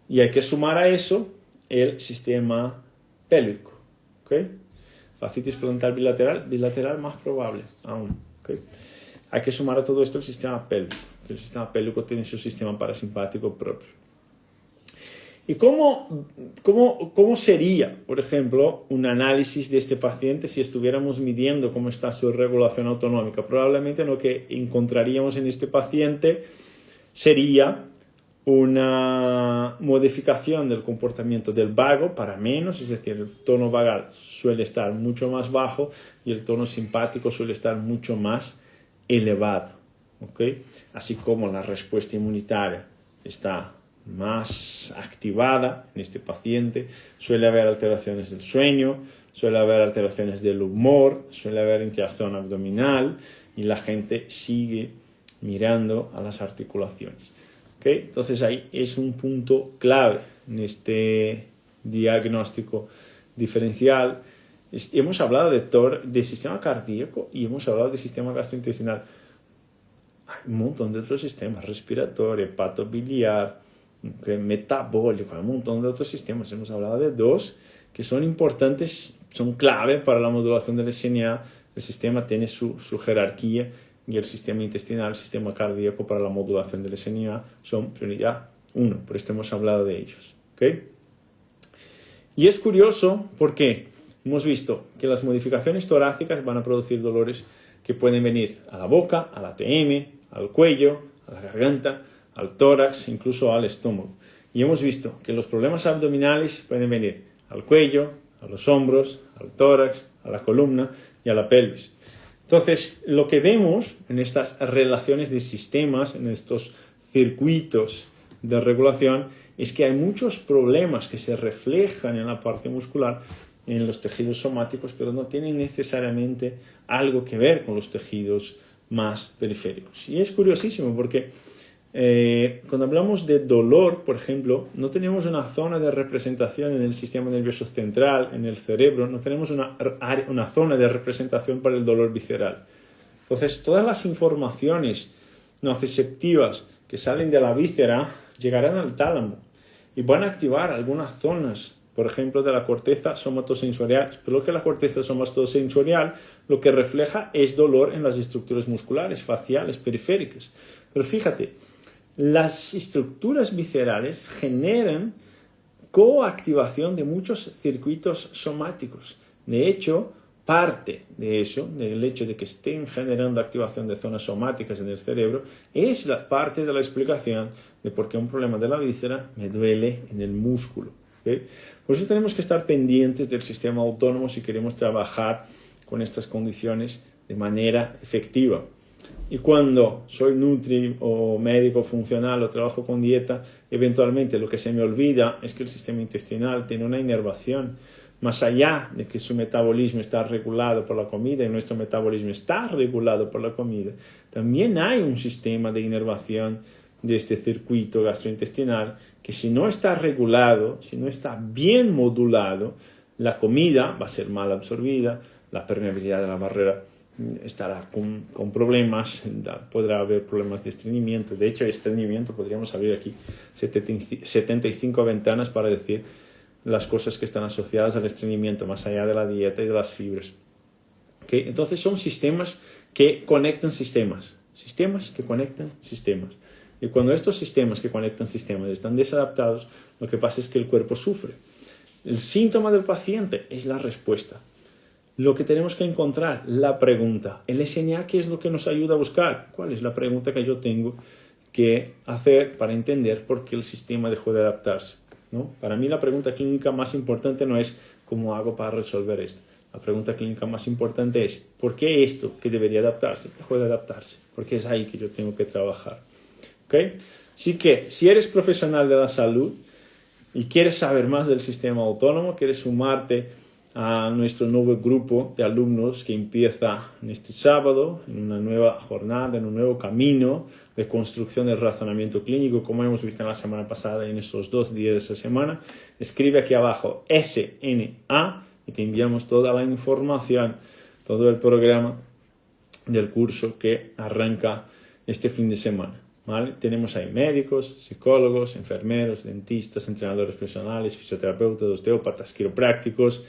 Y hay que sumar a eso el sistema pélvico. ¿Okay? Fascitis plantar bilateral más probable aún. ¿Okay? Hay que sumar a todo esto el sistema pélvico. El sistema pélvico tiene su sistema parasimpático propio. ¿Y cómo sería, por ejemplo, un análisis de este paciente si estuviéramos midiendo cómo está su regulación autonómica? Probablemente lo que encontraríamos en este paciente sería una modificación del comportamiento del vago para menos, es decir, el tono vagal suele estar mucho más bajo y el tono simpático suele estar mucho más elevado. ¿Okay? Así como la respuesta inmunitaria está más activada en este paciente, suele haber alteraciones del sueño, suele haber alteraciones del humor, suele haber hinchazón abdominal y la gente sigue mirando a las articulaciones. ¿Okay? Entonces ahí es un punto clave en este diagnóstico diferencial. Hemos hablado de sistema cardíaco y hemos hablado de sistema gastrointestinal. Hay un montón de otros sistemas, respiratorio, hepatobiliar, metabólico, hay un montón de otros sistemas. Hemos hablado de dos que son importantes, son clave para la modulación del SNA. El sistema tiene su jerarquía y el sistema intestinal, el sistema cardíaco para la modulación del SNA son prioridad 1, por esto hemos hablado de ellos. ¿Okay? Y es curioso porque hemos visto que las modificaciones torácicas van a producir dolores que pueden venir a la boca, al ATM, al cuello, a la garganta, al tórax, incluso al estómago. Y hemos visto que los problemas abdominales pueden venir al cuello, a los hombros, al tórax, a la columna y a la pelvis. Entonces, lo que vemos en estas relaciones de sistemas, en estos circuitos de regulación, es que hay muchos problemas que se reflejan en la parte muscular, en los tejidos somáticos, pero no tienen necesariamente algo que ver con los tejidos más periféricos. Y es curiosísimo porque cuando hablamos de dolor, por ejemplo, no tenemos una zona de representación en el sistema nervioso central, en el cerebro, no tenemos una zona de representación para el dolor visceral. Entonces, todas las informaciones nociceptivas que salen de la víscera llegarán al tálamo y van a activar algunas zonas, por ejemplo, de la corteza somatosensorial. Pero que la corteza somatosensorial lo que refleja es dolor en las estructuras musculares, faciales, periféricas. Pero fíjate, las estructuras viscerales generan coactivación de muchos circuitos somáticos. De hecho, parte de eso, del hecho de que estén generando activación de zonas somáticas en el cerebro, es la parte de la explicación de por qué un problema de la víscera me duele en el músculo. ¿Okay? Por eso tenemos que estar pendientes del sistema autónomo si queremos trabajar con estas condiciones de manera efectiva. Y cuando soy nutri o médico funcional o trabajo con dieta, eventualmente lo que se me olvida es que el sistema intestinal tiene una inervación. Más allá de que su metabolismo está regulado por la comida y nuestro metabolismo está regulado por la comida, también hay un sistema de inervación de este circuito gastrointestinal que si no está regulado, si no está bien modulado, la comida va a ser mal absorbida, la permeabilidad de la barrera estará con problemas, podrá haber problemas de estreñimiento. De hecho, estreñimiento, podríamos abrir aquí 75 ventanas para decir las cosas que están asociadas al estreñimiento, más allá de la dieta y de las fibras. ¿Okay? Entonces son sistemas que conectan sistemas que conectan sistemas. Y cuando estos sistemas que conectan sistemas están desadaptados, lo que pasa es que el cuerpo sufre. El síntoma del paciente es la respuesta. Lo que tenemos que encontrar, la pregunta. El SNA, ¿qué es lo que nos ayuda a buscar? ¿Cuál es la pregunta que yo tengo que hacer para entender por qué el sistema dejó de adaptarse? ¿No? Para mí la pregunta clínica más importante no es ¿cómo hago para resolver esto? La pregunta clínica más importante es ¿por qué esto que debería adaptarse dejó de adaptarse? Porque es ahí que yo tengo que trabajar. ¿Okay? Así que si eres profesional de la salud y quieres saber más del sistema autónomo, quieres sumarte a nuestro nuevo grupo de alumnos que empieza en este sábado, en una nueva jornada, en un nuevo camino de construcción del razonamiento clínico, como hemos visto en la semana pasada y en estos 2 días de esta semana, escribe aquí abajo SNA y te enviamos toda la información, todo el programa del curso que arranca este fin de semana. ¿Vale? Tenemos ahí médicos, psicólogos, enfermeros, dentistas, entrenadores personales, fisioterapeutas, osteópatas, quiroprácticos,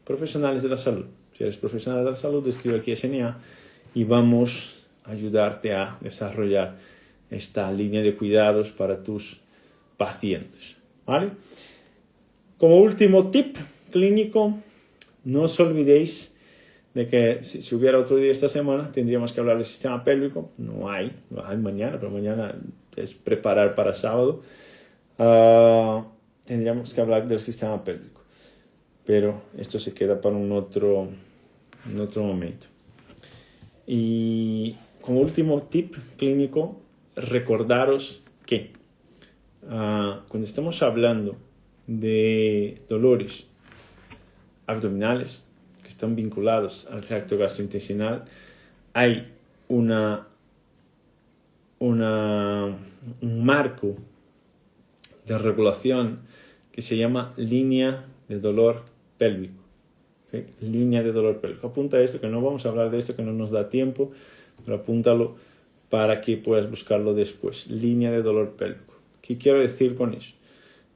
profesionales de la salud. Si eres profesional de la salud, escribe aquí SNA y vamos a ayudarte a desarrollar esta línea de cuidados para tus pacientes. ¿Vale? Como último tip clínico, no os olvidéis de que si hubiera otro día esta semana, tendríamos que hablar del sistema pélvico. No hay mañana, pero mañana es preparar para sábado. Tendríamos que hablar del sistema pélvico. Pero esto se queda para un otro momento. Y como último tip clínico, recordaros que cuando estamos hablando de dolores abdominales que están vinculados al tracto gastrointestinal, hay un marco de regulación que se llama línea de dolor pélvico. ¿Okay? Línea de dolor pélvico. Apunta esto, que no vamos a hablar de esto, que no nos da tiempo, pero apúntalo para que puedas buscarlo después. Línea de dolor pélvico. ¿Qué quiero decir con eso?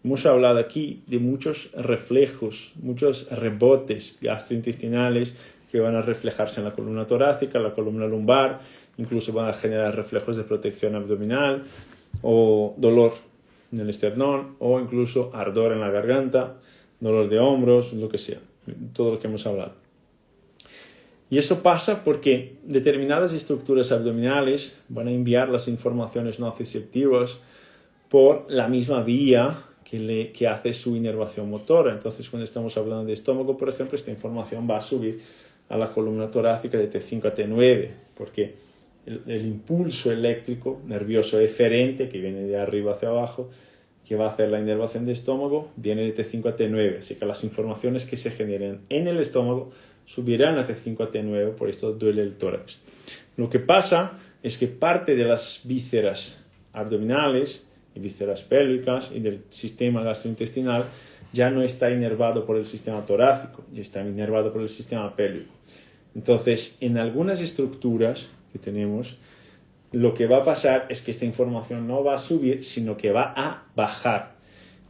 Hemos hablado aquí de muchos reflejos, muchos rebotes gastrointestinales que van a reflejarse en la columna torácica, la columna lumbar, incluso van a generar reflejos de protección abdominal o dolor en el esternón o incluso ardor en la garganta, dolor de hombros, lo que sea, todo lo que hemos hablado. Y eso pasa porque determinadas estructuras abdominales van a enviar las informaciones nociceptivas por la misma vía que hace su inervación motora. Entonces, cuando estamos hablando de estómago, por ejemplo, esta información va a subir a la columna torácica de T5 a T9, porque el impulso eléctrico nervioso eferente, que viene de arriba hacia abajo, que va a hacer la inervación de estómago, viene de T5 a T9. Así que las informaciones que se generen en el estómago subirán a T5 a T9, por esto duele el tórax. Lo que pasa es que parte de las vísceras abdominales y vísceras pélvicas y del sistema gastrointestinal ya no está inervado por el sistema torácico, ya está inervado por el sistema pélvico. Entonces, en algunas estructuras que tenemos, lo que va a pasar es que esta información no va a subir, sino que va a bajar.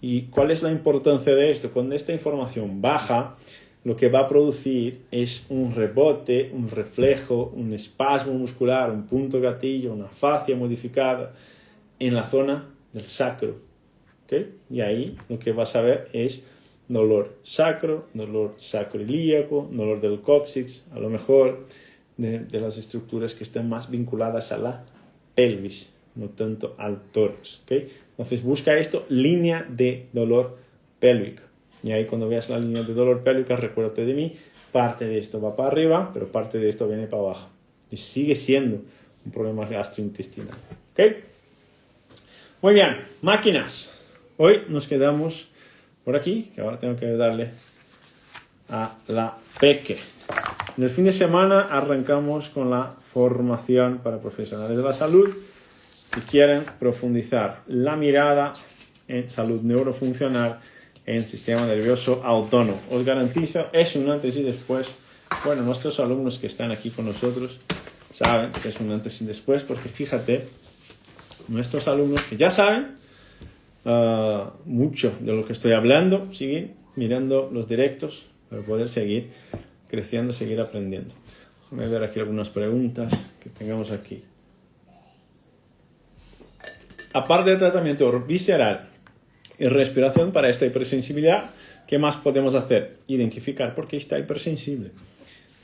¿Y cuál es la importancia de esto? Cuando esta información baja, lo que va a producir es un rebote, un reflejo, un espasmo muscular, un punto gatillo, una fascia modificada en la zona del sacro. ¿Okay? Y ahí lo que vas a ver es dolor sacroiliaco, dolor del cóccix, a lo mejor de las estructuras que estén más vinculadas a la pelvis, no tanto al tórax, ¿ok? Entonces busca esto, línea de dolor pélvico. Y ahí cuando veas la línea de dolor pélvica, recuérdate de mí, parte de esto va para arriba, pero parte de esto viene para abajo. Y sigue siendo un problema gastrointestinal, ¿ok? Muy bien, máquinas. Hoy nos quedamos por aquí, que ahora tengo que darle a la peque. En el fin de semana arrancamos con la formación para profesionales de la salud que quieren profundizar la mirada en salud neurofuncional en sistema nervioso autónomo. Os garantizo, es un antes y después. Bueno, nuestros alumnos que están aquí con nosotros saben que es un antes y después, porque fíjate, nuestros alumnos que ya saben mucho de lo que estoy hablando, siguen mirando los directos para poder seguir creciendo, seguir aprendiendo. Déjame ver aquí algunas preguntas que tengamos aquí. Aparte del tratamiento visceral y respiración para esta hipersensibilidad, ¿qué más podemos hacer? Identificar por qué está hipersensible.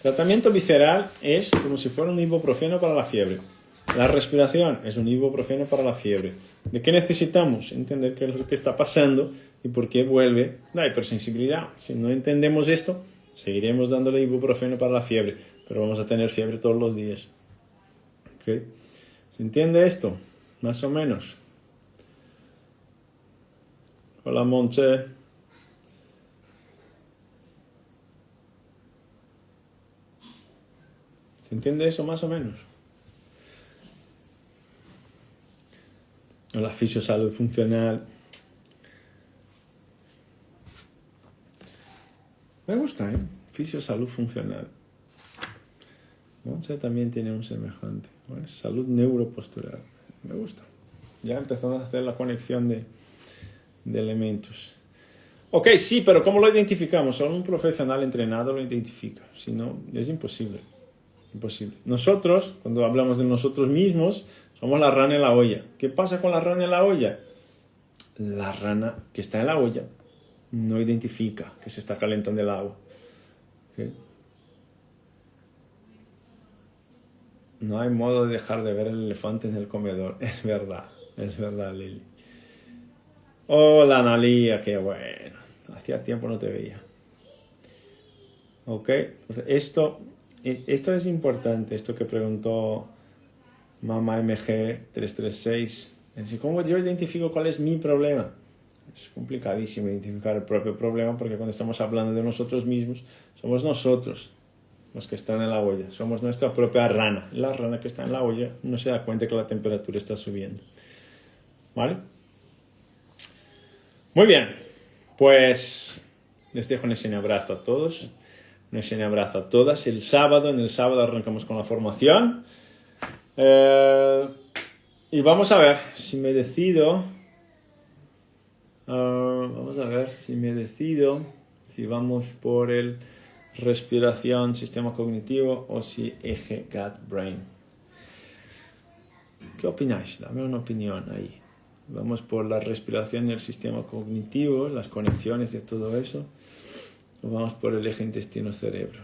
Tratamiento visceral es como si fuera un ibuprofeno para la fiebre. La respiración es un ibuprofeno para la fiebre. ¿De qué necesitamos? Entender qué es lo que está pasando y por qué vuelve la hipersensibilidad. Si no entendemos esto, seguiremos dándole ibuprofeno para la fiebre, pero vamos a tener fiebre todos los días. ¿Okay? ¿Se entiende esto? Más o menos. Hola, Monche. ¿Se entiende eso más o menos? La fisiosalud funcional. Me gusta, ¿eh? Fisiosalud funcional. Monse también tiene un semejante. ¿Vale? Salud neuropostural. Me gusta. Ya empezamos a hacer la conexión de elementos. Ok, sí, pero ¿cómo lo identificamos? Solo un profesional entrenado lo identifica. Si no, es imposible. Imposible. Nosotros, cuando hablamos de nosotros mismos, somos la rana en la olla. ¿Qué pasa con la rana en la olla? La rana que está en la olla no identifica que se está calentando el agua. ¿Okay? No hay modo de dejar de ver el elefante en el comedor. Es verdad, Lili. Hola, Analia, qué bueno. Hacía tiempo no te veía. Ok, entonces esto es importante, esto que preguntó Mama MG336. Es decir, ¿cómo yo identifico cuál es mi problema? Es complicadísimo identificar el propio problema porque cuando estamos hablando de nosotros mismos, somos nosotros los que están en la olla. Somos nuestra propia rana. La rana que está en la olla no se da cuenta que la temperatura está subiendo. ¿Vale? Muy bien. Pues les dejo un enseño abrazo a todos. Un enseño abrazo a todas. En el sábado arrancamos con la formación. Y vamos a ver si me decido. Si vamos por el respiración, sistema cognitivo o si eje gut-brain. ¿Qué opináis? Dame una opinión ahí. Vamos por la respiración y el sistema cognitivo, las conexiones de todo eso, o vamos por el eje intestino-cerebro.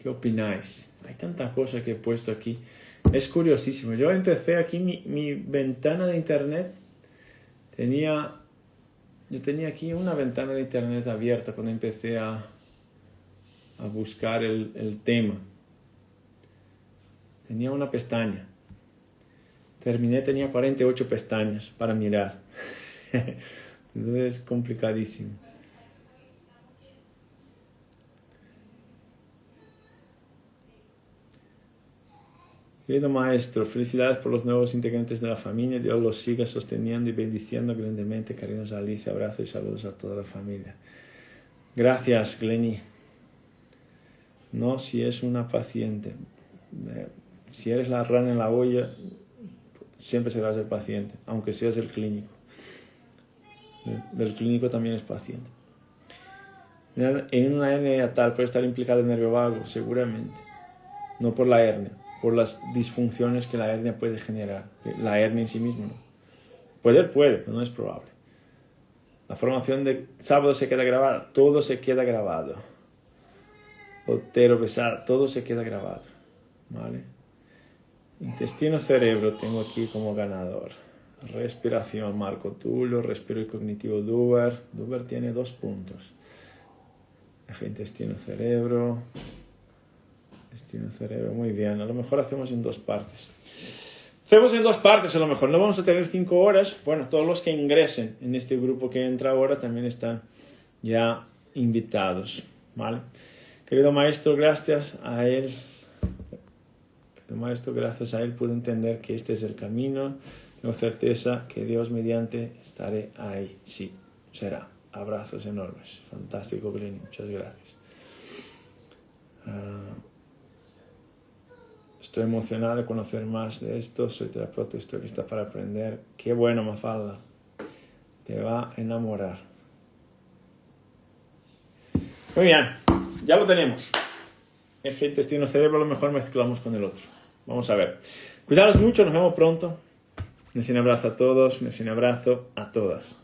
¿Qué opináis? Hay tanta cosa que he puesto aquí. Es curiosísimo. Yo empecé aquí mi ventana de internet. Yo tenía aquí una ventana de internet abierta cuando empecé a buscar el tema. Tenía una pestaña. Terminé, tenía 48 pestañas para mirar. Entonces es complicadísimo. Querido maestro, felicidades por los nuevos integrantes de la familia. Dios los siga sosteniendo y bendiciendo grandemente. Cariños a Alicia, abrazos y saludos a toda la familia. Gracias, Glenny. No, si es una paciente. Si eres la rana en la olla, siempre serás el paciente, aunque seas el clínico. El clínico también es paciente. En una hernia tal puede estar implicado el nervio vago, seguramente. No por la hernia, por las disfunciones que la hernia puede generar. La hernia en sí misma, ¿no? Puede, pero no es probable. La formación de sábado se queda grabada, todo se queda grabado. Otero, pesado, todo se queda grabado, ¿vale? Intestino, cerebro, tengo aquí como ganador. Respiración, Marco Tulio, respiro y cognitivo, Duber. Duber tiene 2 puntos. Eje, intestino, cerebro. Intestino, cerebro, muy bien. A lo mejor hacemos en 2 partes. Hacemos en 2 partes a lo mejor. No vamos a tener 5 horas. Bueno, todos los que ingresen en este grupo que entra ahora también están ya invitados, ¿vale? Querido maestro, gracias a él. Querido maestro, gracias a él pude entender que este es el camino. Tengo certeza que Dios mediante estaré ahí. Sí, será. Abrazos enormes. Fantástico, Brini. Muchas gracias. Estoy emocionado de conocer más de esto. Soy terapeuta y estoy lista para aprender. Qué bueno, Mafalda. Te va a enamorar. Muy bien. Ya lo tenemos. Eje, intestino, cerebro, a lo mejor mezclamos con el otro. Vamos a ver. Cuidaros mucho, nos vemos pronto. Un abrazo a todos, un abrazo a todas.